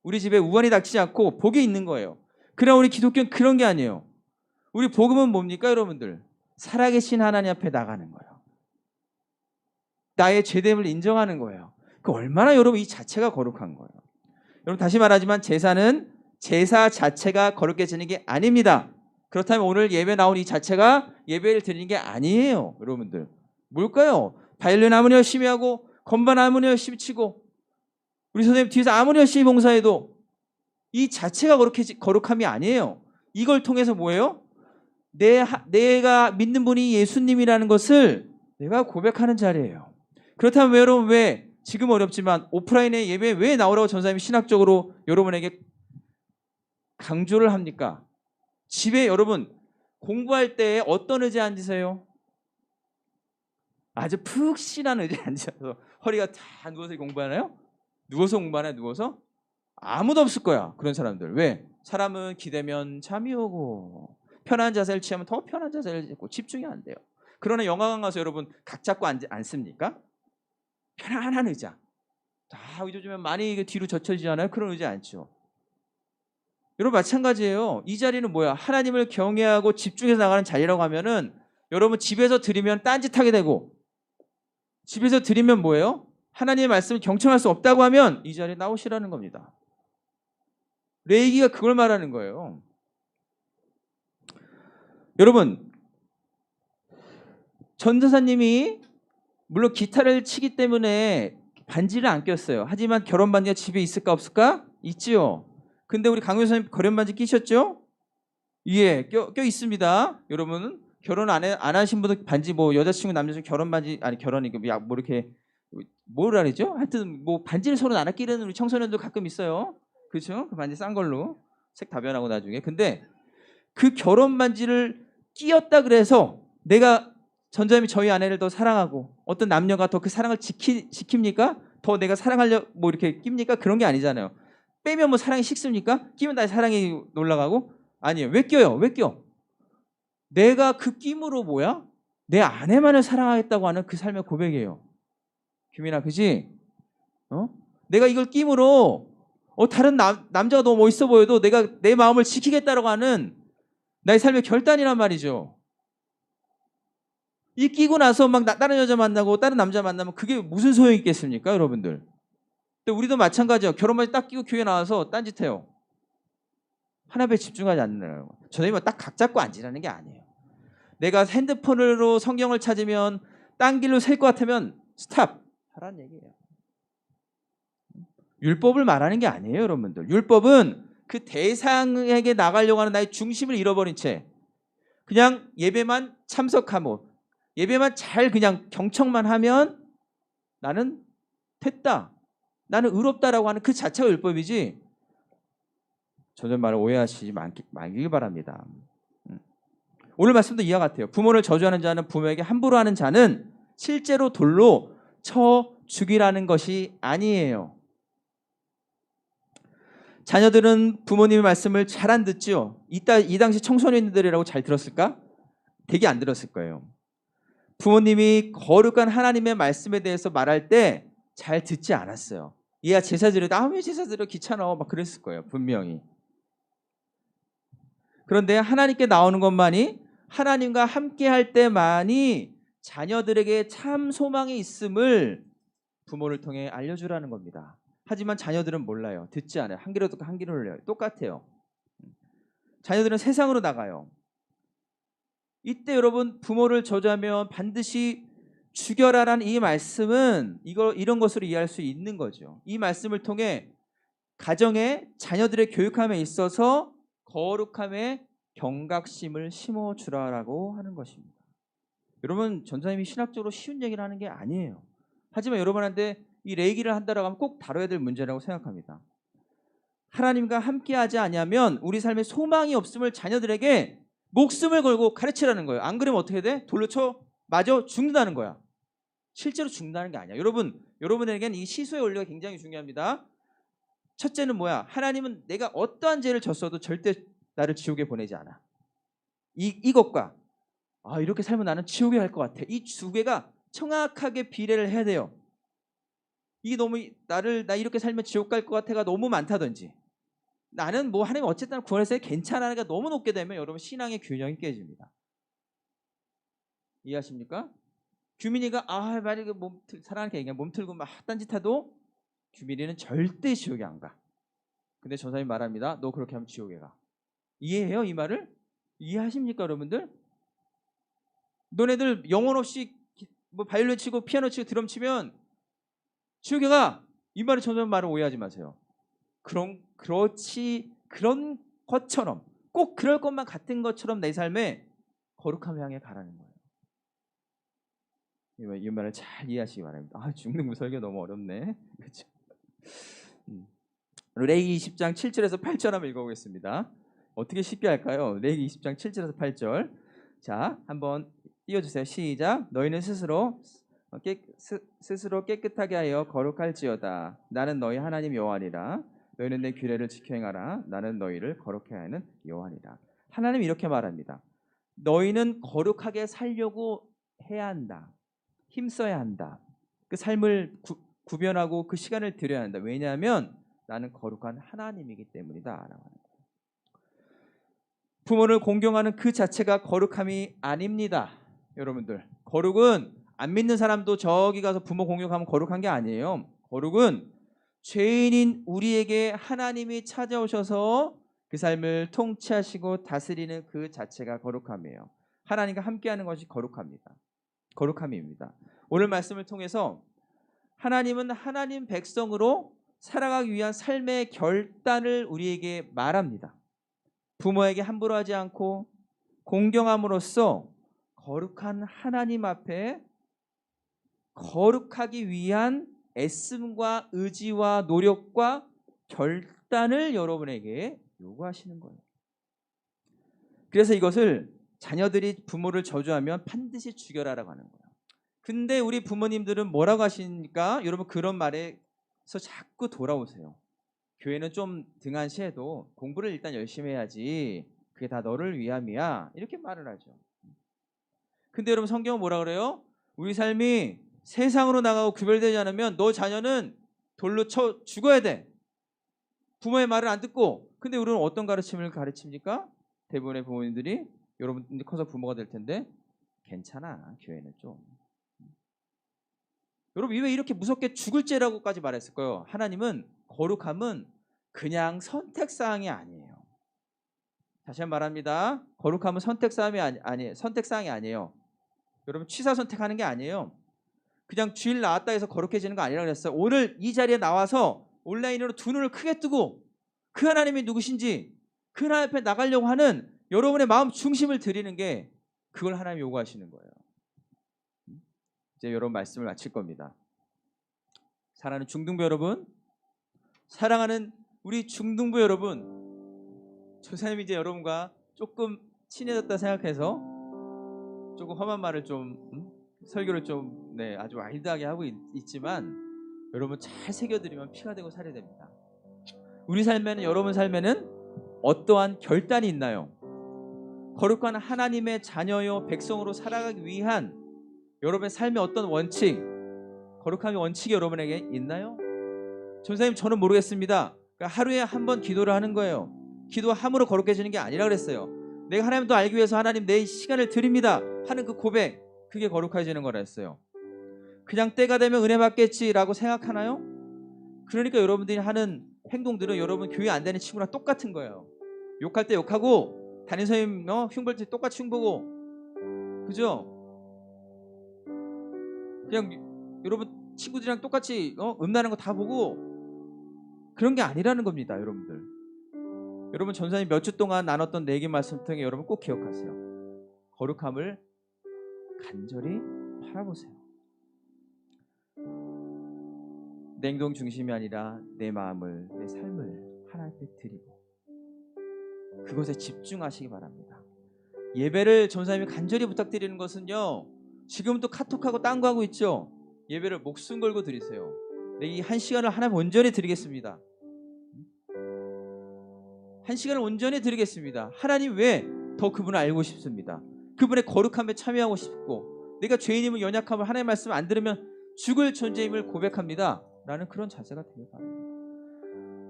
우리 집에 우환이 닥치지 않고 복이 있는 거예요. 그러나 우리 기독교는 그런 게 아니에요. 우리 복음은 뭡니까 여러분들? 살아계신 하나님 앞에 나가는 거예요. 나의 죄됨을 인정하는 거예요. 그 얼마나 여러분 이 자체가 거룩한 거예요. 여러분 다시 말하지만 제사는 제사 자체가 거룩해지는 게 아닙니다. 그렇다면 오늘 예배 나온 이 자체가 예배를 드리는 게 아니에요. 여러분들 뭘까요? 바이올린 아무리 열심히 하고 건반 아무리 열심히 치고 우리 선생님 뒤에서 아무리 열심히 봉사해도 이 자체가 거룩함이 아니에요. 이걸 통해서 뭐예요? 내가 믿는 분이 예수님이라는 것을 내가 고백하는 자리예요. 그렇다면 여러분 왜 지금 어렵지만 오프라인의 예배에 왜 나오라고 전사님이 신학적으로 여러분에게 강조를 합니까? 집에 여러분 공부할 때 어떤 의자에 앉으세요? 아주 푹신한 의자에 앉아서 허리가 다 누워서 공부하나요? 누워서 공부하나요? 누워서? 아무도 없을 거야. 그런 사람들. 왜? 사람은 기대면 잠이 오고 편한 자세를 취하면 더 편한 자세를 잡고 집중이 안 돼요. 그러나 영화관 가서 여러분 각 잡고 앉습니까? 편안한 의자. 다 요즘에 많이 뒤로 젖혀지잖아요. 그런 의자 앉죠. 여러분 마찬가지예요. 이 자리는 뭐야? 하나님을 경외하고 집중해서 나가는 자리라고 하면은 여러분 집에서 드리면 딴짓하게 되고 집에서 드리면 뭐예요? 하나님의 말씀을 경청할 수 없다고 하면 이 자리에 나오시라는 겁니다. 레이기가 그걸 말하는 거예요. 여러분 전도사님이 물론 기타를 치기 때문에 반지를 안 꼈어요. 하지만 결혼 반지가 집에 있을까 없을까? 있지요. 근데 우리 강효사님 결혼 반지 끼셨죠? 예, 껴 있습니다. 여러분 결혼 안 하신 분들 반지 뭐 여자친구 남자친구 결혼 반지 아니 결혼이 뭐 이렇게 뭐라 그러죠? 하여튼 뭐 반지를 서로 나눠 끼는 우리 청소년들 가끔 있어요. 그렇죠? 그 반지 싼 걸로 색 다 변하고 나중에. 근데 그 결혼 반지를 끼었다 그래서 내가 전자님이 저희 아내를 더 사랑하고 어떤 남녀가 더 그 사랑을 지킵니까? 더 내가 사랑하려 뭐 이렇게 낍니까? 그런 게 아니잖아요. 빼면 뭐 사랑이 식습니까? 끼면 다시 사랑이 올라가고 아니에요. 왜 껴요? 왜 껴? 내가 그 끼므로 뭐야? 내 아내만을 사랑하겠다고 하는 그 삶의 고백이에요. 규민아, 그지? 어? 내가 이걸 끼므로 다른 남자가 너무 멋있어 보여도 내가 내 마음을 지키겠다라고 하는 나의 삶의 결단이란 말이죠. 이 끼고 나서 막 다른 여자 만나고 다른 남자 만나면 그게 무슨 소용이 있겠습니까, 여러분들? 근데 우리도 마찬가지예요. 결혼반지 딱 끼고 교회 나와서 딴짓해요. 하나님에 집중하지 않는 거예요. 저는 딱 각 잡고 앉으라는 게 아니에요. 내가 핸드폰으로 성경을 찾으면 딴 길로 셀 것 같으면 스탑 하라는 얘기예요. 율법을 말하는 게 아니에요, 여러분들. 율법은 그 대상에게 나가려고 하는 나의 중심을 잃어버린 채 그냥 예배만 참석하고 예배만 잘 그냥 경청만 하면 나는 됐다. 나는 의롭다라고 하는 그 자체가 율법이지. 저전 말을 오해하시지 말길 바랍니다. 오늘 말씀도 이와 같아요. 부모를 저주하는 자는 부모에게 함부로 하는 자는 실제로 돌로 쳐 죽이라는 것이 아니에요. 자녀들은 부모님의 말씀을 잘 안 듣죠. 이 당시 청소년들이라고 잘 들었을까? 되게 안 들었을 거예요. 부모님이 거룩한 하나님의 말씀에 대해서 말할 때 잘 듣지 않았어요. 얘가 제사 드려도 왜 제사 드려 귀찮아 막 그랬을 거예요. 분명히. 그런데 하나님께 나오는 것만이 하나님과 함께 할 때만이 자녀들에게 참 소망이 있음을 부모를 통해 알려주라는 겁니다. 하지만 자녀들은 몰라요. 듣지 않아요. 한 귀로 듣고 한 귀로 흘려요. 똑같아요. 자녀들은 세상으로 나가요. 이때 여러분 부모를 저주하면 반드시 죽여라라는 이 말씀은 이런 것으로 이해할 수 있는 거죠. 이 말씀을 통해 가정에 자녀들의 교육함에 있어서 거룩함에 경각심을 심어주라라고 하는 것입니다. 여러분 전사님이 신학적으로 쉬운 얘기를 하는 게 아니에요. 하지만 여러분한테 이 레이기를 한다라고 하면 꼭 다뤄야 될 문제라고 생각합니다. 하나님과 함께하지 않으면 우리 삶에 소망이 없음을 자녀들에게 목숨을 걸고 가르치라는 거예요. 안 그러면 어떻게 돼? 돌로 쳐 맞아 죽는다는 거야. 실제로 죽는다는 게 아니야. 여러분에게는 이 시소의 원리가 굉장히 중요합니다. 첫째는 뭐야? 하나님은 내가 어떠한 죄를 졌어도 절대 나를 지옥에 보내지 않아. 이것과 이렇게 살면 나는 지옥에 갈 것 같아. 이 두 개가 정확하게 비례를 해야 돼요. 이게 너무 나 이렇게 살면 지옥 갈 것 같아가 너무 많다든지 나는 뭐 하나님 어쨌든 구원했어요 괜찮아가 너무 높게 되면 여러분 신앙의 균형이 깨집니다. 이해하십니까? 규민이가 만약에 사랑하니까 얘기해 몸틀고 막 딴짓해도 규민이는 절대 지옥에 안 가. 근데 전사님 말합니다. 너 그렇게 하면 지옥에 가. 이해해요 이 말을? 이해하십니까 여러분들? 너네들 영혼 없이 뭐 바이올린 치고 피아노 치고 드럼 치면 지옥에 가. 이 말을 전사님 말을 오해하지 마세요. 그런 것처럼 꼭 그럴 것만 같은 것처럼 내 삶에 거룩함을 향해 가라는 거예요. 이 말을 잘 이해하시기 바랍니다. 죽는 설교 너무 어렵네. 그렇죠? 레위기 20장 7절에서 8절 한번 읽어보겠습니다. 어떻게 쉽게 할까요? 레위기 20장 7절에서 8절. 자, 한번 띄워주세요. 시작. 너희는 스스로 깨끗하게 하여 거룩할지어다. 나는 너희 하나님 여호와니라. 너희는 내 규례를 지켜 행하라. 나는 너희를 거룩해 하는 여호와니라. 하나님 이렇게 말합니다. 너희는 거룩하게 살려고 해야 한다. 힘써야 한다. 그 삶을 구별하고 그 시간을 들여야 한다. 왜냐하면 나는 거룩한 하나님이기 때문이다. 부모를 공경하는 그 자체가 거룩함이 아닙니다. 여러분들 거룩은 안 믿는 사람도 저기 가서 부모 공경하면 거룩한 게 아니에요. 거룩은 죄인인 우리에게 하나님이 찾아오셔서 그 삶을 통치하시고 다스리는 그 자체가 거룩함이에요. 하나님과 함께하는 것이 거룩함입니다. 오늘 말씀을 통해서 하나님은 하나님 백성으로 살아가기 위한 삶의 결단을 우리에게 말합니다. 부모에게 함부로 하지 않고 공경함으로써 거룩한 하나님 앞에 거룩하기 위한 애씀과 의지와 노력과 결단을 여러분에게 요구하시는 거예요. 그래서 이것을 자녀들이 부모를 저주하면 반드시 죽여라라고 하는 거예요. 근데 우리 부모님들은 뭐라고 하시니까 여러분 그런 말에서 자꾸 돌아오세요. 교회는 좀 등한시해도 공부를 일단 열심히 해야지. 그게 다 너를 위함이야. 이렇게 말을 하죠. 근데 여러분 성경은 뭐라 그래요? 우리 삶이 세상으로 나가고 구별되지 않으면 너 자녀는 돌로 쳐 죽어야 돼. 부모의 말을 안 듣고. 근데 우리는 어떤 가르침을 가르칩니까? 대부분의 부모님들이 여러분들이 커서 부모가 될 텐데 괜찮아. 교회는 좀. 여러분 왜 이렇게 무섭게 죽을 죄라고까지 말했을까요? 하나님은 거룩함은 그냥 선택사항이 아니에요. 다시 한번 말합니다. 거룩함은 선택사항이 아니에요. 여러분 취사 선택하는 게 아니에요. 그냥 주일 나왔다 해서 거룩해지는 거 아니라 그랬어요. 오늘 이 자리에 나와서 온라인으로 두 눈을 크게 뜨고 그 하나님이 누구신지 그 하나님 앞에 나가려고 하는 여러분의 마음 중심을 드리는 게 그걸 하나님 요구하시는 거예요. 이제 여러분 말씀을 마칠 겁니다. 사랑하는 중등부 여러분, 사랑하는 우리 중등부 여러분, 조사님이 이제 여러분과 조금 친해졌다 생각해서 조금 험한 말을 좀 설교를 좀 아주 와일드하게 하고 있지만 여러분 잘 새겨드리면 피가 되고 살이 됩니다. 우리 삶에는 여러분 삶에는 어떠한 결단이 있나요? 거룩한 하나님의 자녀요 백성으로 살아가기 위한 여러분의 삶의 어떤 원칙, 거룩함의 원칙이 여러분에게 있나요? 전사님 저는 모르겠습니다. 그러니까 하루에 한 번 기도를 하는 거예요. 기도함으로 거룩해지는 게 아니라 그랬어요. 내가 하나님도 알기 위해서 하나님 내 시간을 드립니다 하는 그 고백, 그게 거룩해지는 거라 했어요. 그냥 때가 되면 은혜 받겠지라고 생각하나요? 그러니까 여러분들이 하는 행동들은 여러분 교회 안 다니는 친구랑 똑같은 거예요. 욕할 때 욕하고 담임선생님 흉볼 때 똑같이 흉보고, 그죠? 그냥 여러분 친구들이랑 똑같이 음란한 거 다 보고 그런 게 아니라는 겁니다. 여러분들, 여러분 전사님 몇 주 동안 나눴던 내기 말씀 통해 여러분 꼭 기억하세요. 거룩함을 간절히 바라보세요. 내 행동 중심이 아니라 내 마음을, 내 삶을 하나님 앞에 드리고 그것에 집중하시기 바랍니다. 예배를 전사님이 간절히 부탁드리는 것은요, 지금도 카톡하고 딴 거 하고 있죠. 예배를 목숨 걸고 드리세요. 내 이 한 시간을 하나님 온전히 드리겠습니다. 한 시간을 온전히 드리겠습니다. 하나님 왜 더 그분을 알고 싶습니다. 그분의 거룩함에 참여하고 싶고 내가 죄인임을 연약함을 하나님의 말씀 안 들으면 죽을 존재임을 고백합니다 라는 그런 자세가 되길 바랍니다.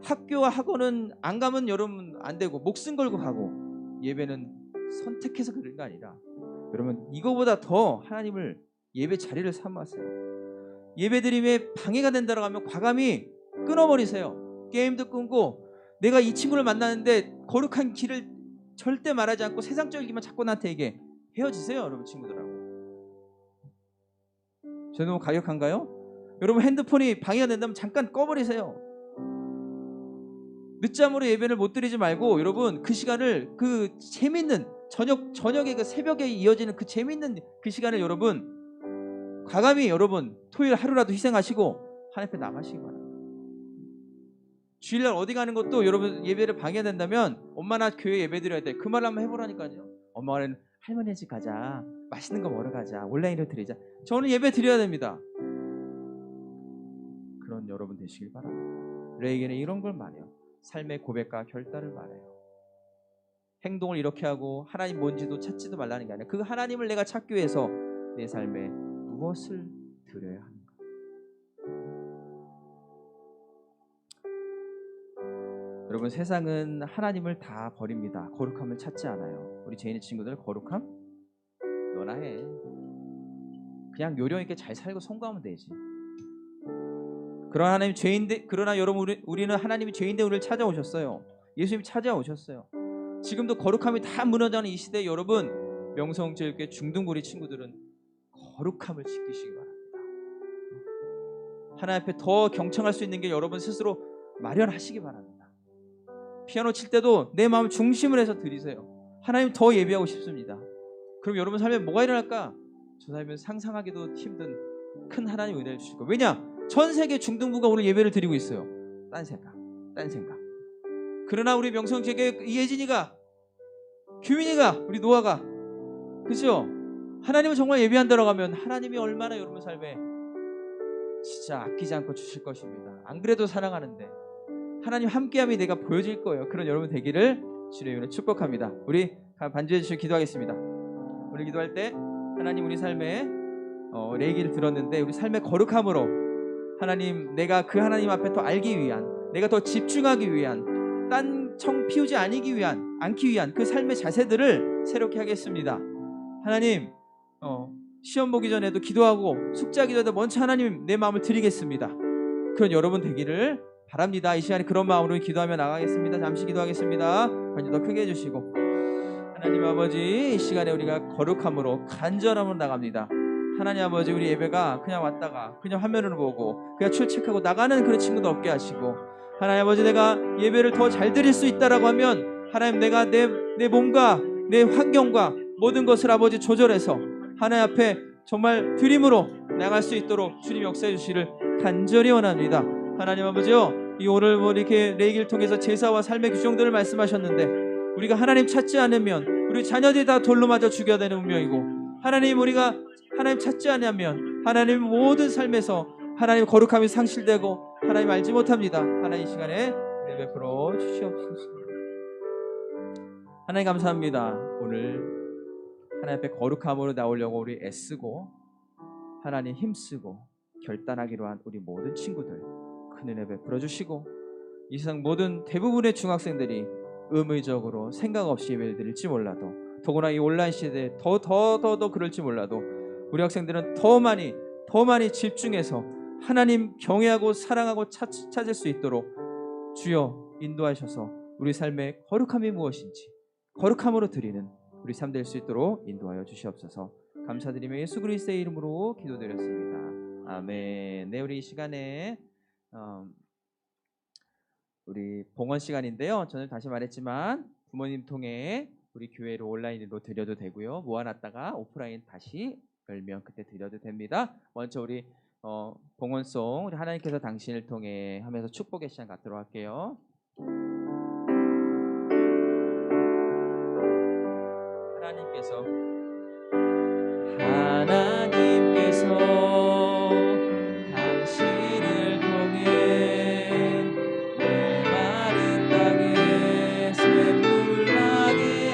학교와 학원은 안 가면 여러분 안 되고 목숨 걸고 가고 예배는 선택해서 그런 게 아니라 여러분 이거보다 더 하나님을 예배 자리를 삼으세요. 예배 드림에 방해가 된다고 하면 과감히 끊어버리세요. 게임도 끊고 내가 이 친구를 만나는데 거룩한 길을 절대 말하지 않고 세상적이기만 자꾸 나한테 얘기해. 헤어지세요 여러분 친구들하고. 저 너무 가격한가요? 여러분 핸드폰이 방해가 된다면 잠깐 꺼버리세요. 늦잠으로 예배를 못 드리지 말고 여러분 그 시간을 그 재밌는 저녁에 그 새벽에 이어지는 그 재밌는 그 시간을 여러분 과감히 여러분 토요일 하루라도 희생하시고 하나님 앞에 나가시기 바랍니다. 주일날 어디 가는 것도 여러분 예배를 방해된다면 엄마 나 교회 예배 드려야 돼. 그 말을 한번 해보라니까요. 엄마는 할머니 집 가자. 맛있는 거 먹으러 가자. 온라인으로 드리자. 저는 예배 드려야 됩니다. 그런 여러분 되시길 바랍니다. 레이게는 이런 걸 말해요. 삶의 고백과 결단을 말해요. 행동을 이렇게 하고 하나님 뭔지도 찾지도 말라는 게 아니라 그 하나님을 내가 찾기 위해서 내 삶에 무엇을 드려야 하는가. 여러분 세상은 하나님을 다 버립니다. 거룩함을 찾지 않아요. 우리 죄인의 친구들 거룩함? 너나 해. 그냥 요령 있게 잘 살고 성공하면 되지. 그러나 여러분 우리는 하나님이 죄인데 우리를 찾아오셨어요. 예수님이 찾아오셨어요. 지금도 거룩함이 다 무너져가는 이 시대에 여러분 명성체육회 중등부리 친구들은 거룩함을 지키시기 바랍니다. 하나님 앞에 더 경청할 수 있는 게 여러분 스스로 마련하시기 바랍니다. 피아노 칠 때도 내 마음 중심을 해서 드리세요. 하나님 더 예배하고 싶습니다. 그럼 여러분 삶에 뭐가 일어날까? 저 삶은 상상하기도 힘든 큰 하나님 은혜를 주실 거예요. 왜냐? 전 세계 중등부가 오늘 예배를 드리고 있어요. 딴 생각. 그러나 우리 명성지교회 이혜진이가, 규민이가, 우리 노아가, 그죠? 하나님을 정말 예배한다고 하면 하나님이 얼마나 여러분 삶에 진짜 아끼지 않고 주실 것입니다. 안 그래도 사랑하는데 하나님 함께함이 내가 보여질 거예요. 그런 여러분 되기를 주의 이름으로 축복합니다. 우리 반주해 주시고 기도하겠습니다. 우리 기도할 때 하나님 우리 삶에 내 얘기를 들었는데 우리 삶의 거룩함으로 하나님 내가 그 하나님 앞에 더 알기 위한, 내가 더 집중하기 위한, 딴 청 피우지 않기 위한 그 삶의 자세들을 새롭게 하겠습니다. 하나님 시험 보기 전에도 기도하고 숙제하기 전에도 먼저 하나님 내 마음을 드리겠습니다. 그런 여러분 되기를 바랍니다. 이 시간에 그런 마음으로 기도하며 나가겠습니다. 잠시 기도하겠습니다. 관심 더 크게 해주시고 하나님 아버지, 이 시간에 우리가 거룩함으로 간절함으로 나갑니다. 하나님 아버지, 우리 예배가 그냥 왔다가 그냥 화면을 보고 그냥 출첵하고 나가는 그런 친구도 없게 하시고, 하나님 아버지 내가 예배를 더 잘 드릴 수 있다라고 하면 하나님 내가 내 몸과 내 환경과 모든 것을 아버지 조절해서 하나님 앞에 정말 드림으로 나갈 수 있도록 주님 역사해 주시를 간절히 원합니다. 하나님 아버지요, 이 오늘 이렇게 레이기를 통해서 제사와 삶의 규정들을 말씀하셨는데 우리가 하나님 찾지 않으면 우리 자녀들이 다 돌로 맞아 죽여야 되는 운명이고, 하나님 우리가 하나님 찾지 않으면 하나님 모든 삶에서 하나님 거룩함이 상실되고 하나님 알지 못합니다. 하나님 이 시간에 베풀어 주시옵소서. 하나님 감사합니다. 오늘 하나님 앞에 거룩함으로 나오려고 우리 애쓰고 하나님 힘쓰고 결단하기로 한 우리 모든 친구들 큰 은혜 베풀어 주시고, 이 세상 모든 대부분의 중학생들이 의무적으로 생각 없이 예배를 드릴지 몰라도, 더구나 이 온라인 시대에 더 그럴지 몰라도 우리 학생들은 더 많이 집중해서 하나님 경외하고 사랑하고 찾을 수 있도록 주여 인도하셔서 우리 삶의 거룩함이 무엇인지 거룩함으로 드리는 우리 삶 될 수 있도록 인도하여 주시옵소서. 감사드리며 예수 그리스도의 이름으로 기도드렸습니다. 아멘. 네, 우리 이 시간에 우리 봉헌 시간인데요. 저는 다시 말했지만 부모님 통해 우리 교회로 온라인으로 드려도 되고요. 모아놨다가 오프라인 다시 열면 그때 드려도 됩니다. 먼저 우리 봉헌송 우리 하나님께서 당신을 통해 하면서 축복의 시간 갖도록 할게요. 하나님께서 당신을 통해 이 마른 땅에 샘물 나게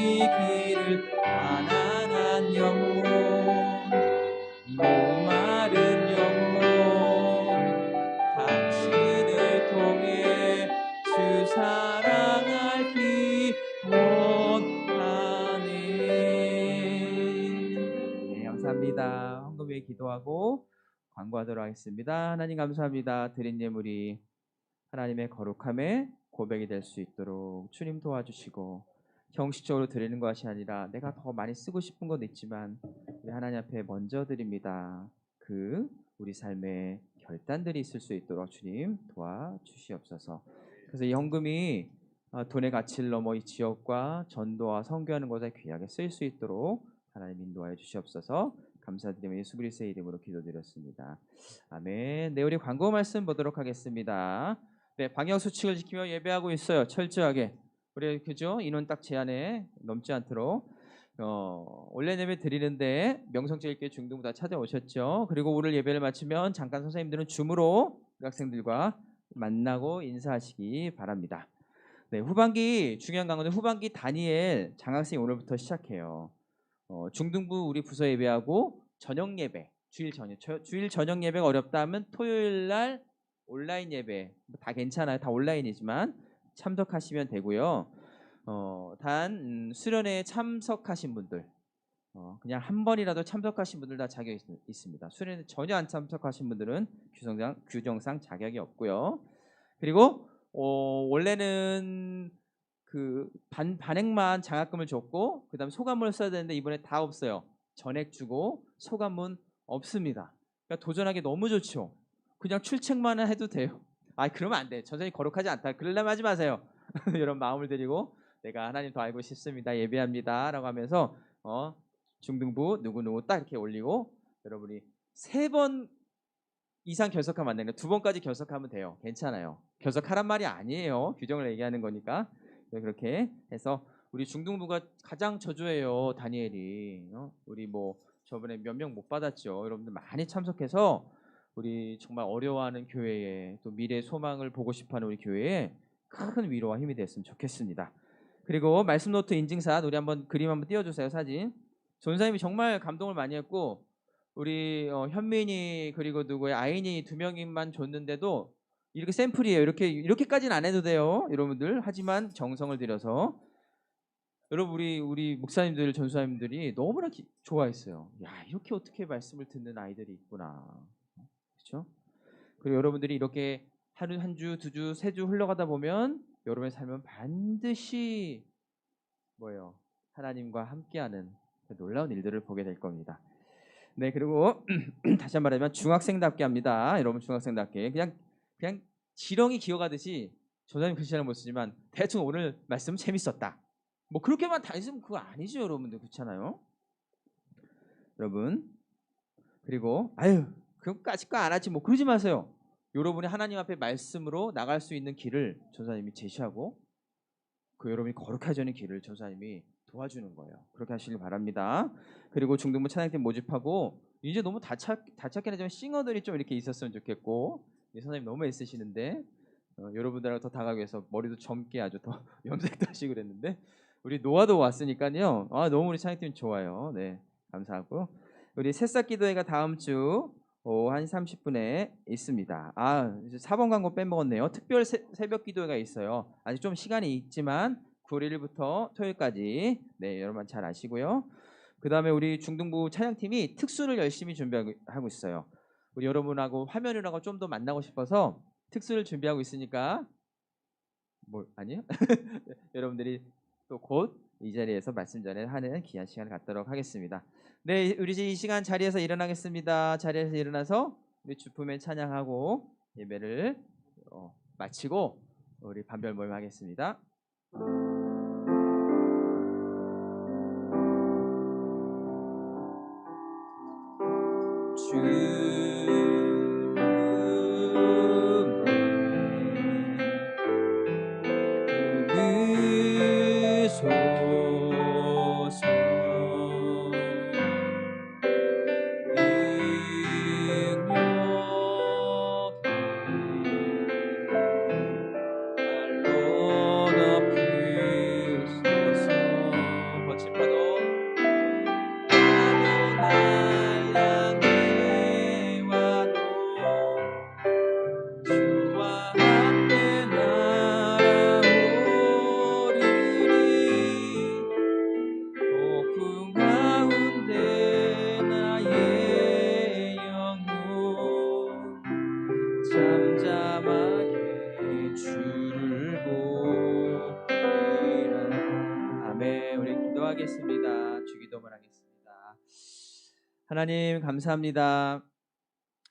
하시기를, 가난한 영혼, 목마른 영혼, 당신을 통해 주 사랑할 기원하네. 네, 감사합니다. 헌금 위에 기도하고 광고하도록 하겠습니다. 하나님 감사합니다. 드린 예물이 하나님의 거룩함에 고백이 될 수 있도록 주님 도와주시고, 형식적으로 드리는 것이 아니라 내가 더 많이 쓰고 싶은 건 있지만 우리 하나님 앞에 먼저 드립니다. 그 우리 삶의 결단들이 있을 수 있도록 주님 도와주시옵소서. 그래서 이 헌금이 돈의 가치를 넘어 이 지역과 전도와 선교하는 것에 귀하게 쓰일 수 있도록 하나님 인도하여 주시옵소서. 감사드리며 예수 그리스도의 이름으로 기도드렸습니다. 아멘. 네, 우리 광고 말씀 보도록 하겠습니다. 네, 방역 수칙을 지키며 예배하고 있어요. 철저하게. 우리 그죠? 인원 딱 제한에 넘지 않도록 온라인 예배 드리는데 명성제일교회 중등부 다 찾아오셨죠? 그리고 오늘 예배를 마치면 잠깐 선생님들은 줌으로 학생들과 만나고 인사하시기 바랍니다. 네, 후반기 중요한 강좌는 후반기 다니엘 장학생이 오늘부터 시작해요. 중등부 우리 부서 예배하고 저녁 예배, 주일 저녁 예배가 어렵다 하면 토요일 날 온라인 예배 다 괜찮아요. 다 온라인이지만 참석하시면 되고요. 단 수련회에 참석하신 분들, 그냥 한 번이라도 참석하신 분들 다 자격이 있습니다. 수련회 전혀 안 참석하신 분들은 규정상 자격이 없고요. 그리고 원래는 그 반액만 장학금을 줬고 그다음 소감문을 써야 되는데 이번에 다 없어요. 전액 주고 소감문 없습니다. 그러니까 도전하기 너무 좋죠. 그냥 출첵만 해도 돼요. 아 그러면 안 돼. 전선이 거룩하지 않다. 그러려면 하지 마세요. 이런 마음을 드리고 내가 하나님 더 알고 싶습니다. 예배합니다라고 하면서 중등부 누구 딱 이렇게 올리고 여러분이 3번 이상 결석하면 안 되니까 2번까지 결석하면 돼요. 괜찮아요. 결석하란 말이 아니에요. 규정을 얘기하는 거니까. 그렇게 해서 우리 중등부가 가장 저조해요. 다니엘이. 우리 뭐 저번에 몇 명 못 받았죠. 여러분들 많이 참석해서 우리 정말 어려워하는 교회에 또 미래의 소망을 보고 싶어하는 우리 교회에 큰 위로와 힘이 됐으면 좋겠습니다. 그리고 말씀 노트 인증샷 우리 한번 그림 한번 띄워주세요. 사진. 전사님이 정말 감동을 많이 했고 우리 현민이 그리고 누구의 아인이 2명만 줬는데도 이렇게 샘플이에요. 이렇게까지는 안 해도 돼요, 여러분들. 하지만 정성을 들여서 여러분 우리 목사님들 전수사님들이 너무나 좋아했어요. 야 이렇게 어떻게 말씀을 듣는 아이들이 있구나, 그렇죠? 그리고 여러분들이 이렇게 하루 한 주, 2주, 3주 흘러가다 보면 여러분의 삶은 반드시 뭐예요? 하나님과 함께하는 그 놀라운 일들을 보게 될 겁니다. 네, 그리고 다시 한 번 말하면 중학생답게 합니다. 여러분 중학생답게 그냥 지렁이 기어가듯이 조사님 글씨는 못 쓰지만 대충 오늘 말씀 재밌었다. 뭐 그렇게만 다 있으면 그거 아니죠, 여러분들. 그렇잖아요, 여러분. 그리고 아유 그거까지 거 안 하지 뭐 그러지 마세요. 여러분이 하나님 앞에 말씀으로 나갈 수 있는 길을 전사님이 제시하고 그 여러분이 거룩해지는 길을 전사님이 도와주는 거예요. 그렇게 하시길 바랍니다. 그리고 중등부 찬양팀 모집하고 이제 너무 다찾긴 하지만 싱어들이 좀 이렇게 있었으면 좋겠고 선생님 너무 애쓰시는데 여러분들하고 더 다가가기 위해서 머리도 젊게 아주 더 염색도 하시고 그랬는데 우리 노아도 왔으니까요. 너무 우리 찬양팀 좋아요. 네, 감사하고 우리 새싹 기도회가 다음 주 오후 1시 30분에 있습니다. 이제 4번 광고 빼먹었네요. 특별 새벽 기도회가 있어요. 아직 좀 시간이 있지만 9월 1일부터 토요일까지 네, 여러분 잘 아시고요. 그 다음에 우리 중등부 찬양팀이 특수를 열심히 준비하고 있어요. 우리 여러분하고 화면이라고 좀 더 만나고 싶어서 특수를 준비하고 있으니까 아니요? 여러분들이 또 곧 이 자리에서 말씀 전하는 귀한 시간을 갖도록 하겠습니다. 네, 우리 이 시간 자리에서 일어나겠습니다. 자리에서 일어나서 우리 주품에 찬양하고 예배를 마치고 우리 반별 모임 하겠습니다. 하나님 감사합니다.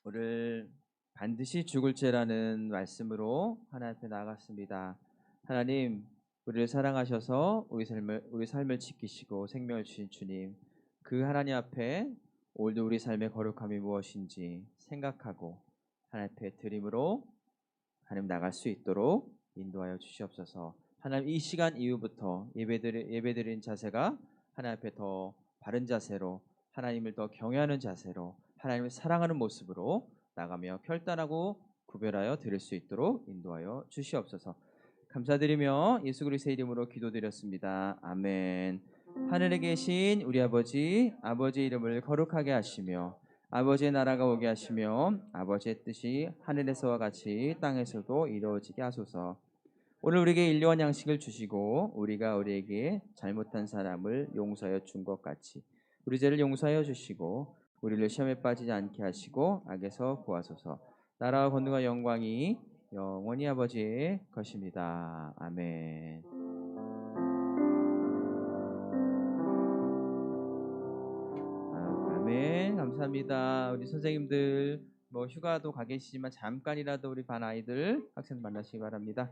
오늘 반드시 죽을 죄라는 말씀으로 하나님 앞에 나아갔습니다. 하나님 우리를 사랑하셔서 우리 삶을 지키시고 생명을 주신 주님, 그 하나님 앞에 오늘도 우리 삶의 거룩함이 무엇인지 생각하고 하나님 앞에 드림으로 하나님 나갈 수 있도록 인도하여 주시옵소서. 하나님 이 시간 이후부터 예배드리는 자세가 하나님 앞에 더 바른 자세로, 하나님을 더 경외하는 자세로, 하나님을 사랑하는 모습으로 나가며 결단하고 구별하여 드릴 수 있도록 인도하여 주시옵소서. 감사드리며 예수 그리스도의 이름으로 기도드렸습니다. 아멘. 하늘에 계신 우리 아버지의 이름을 거룩하게 하시며 아버지의 나라가 오게 하시며 아버지의 뜻이 하늘에서와 같이 땅에서도 이루어지게 하소서. 오늘 우리에게 일용할 양식을 주시고 우리가 우리에게 잘못한 사람을 용서하여 준 것 같이 우리 죄를 용서하여 주시고 우리를 시험에 빠지지 않게 하시고 악에서 구하소서. 나라와 권능과 영광이 영원히 아버지의 것입니다. 아멘. 아멘. 감사합니다. 우리 선생님들 뭐 휴가도 가 계시지만 잠깐이라도 우리 반 아이들 학생들 만나시기 바랍니다.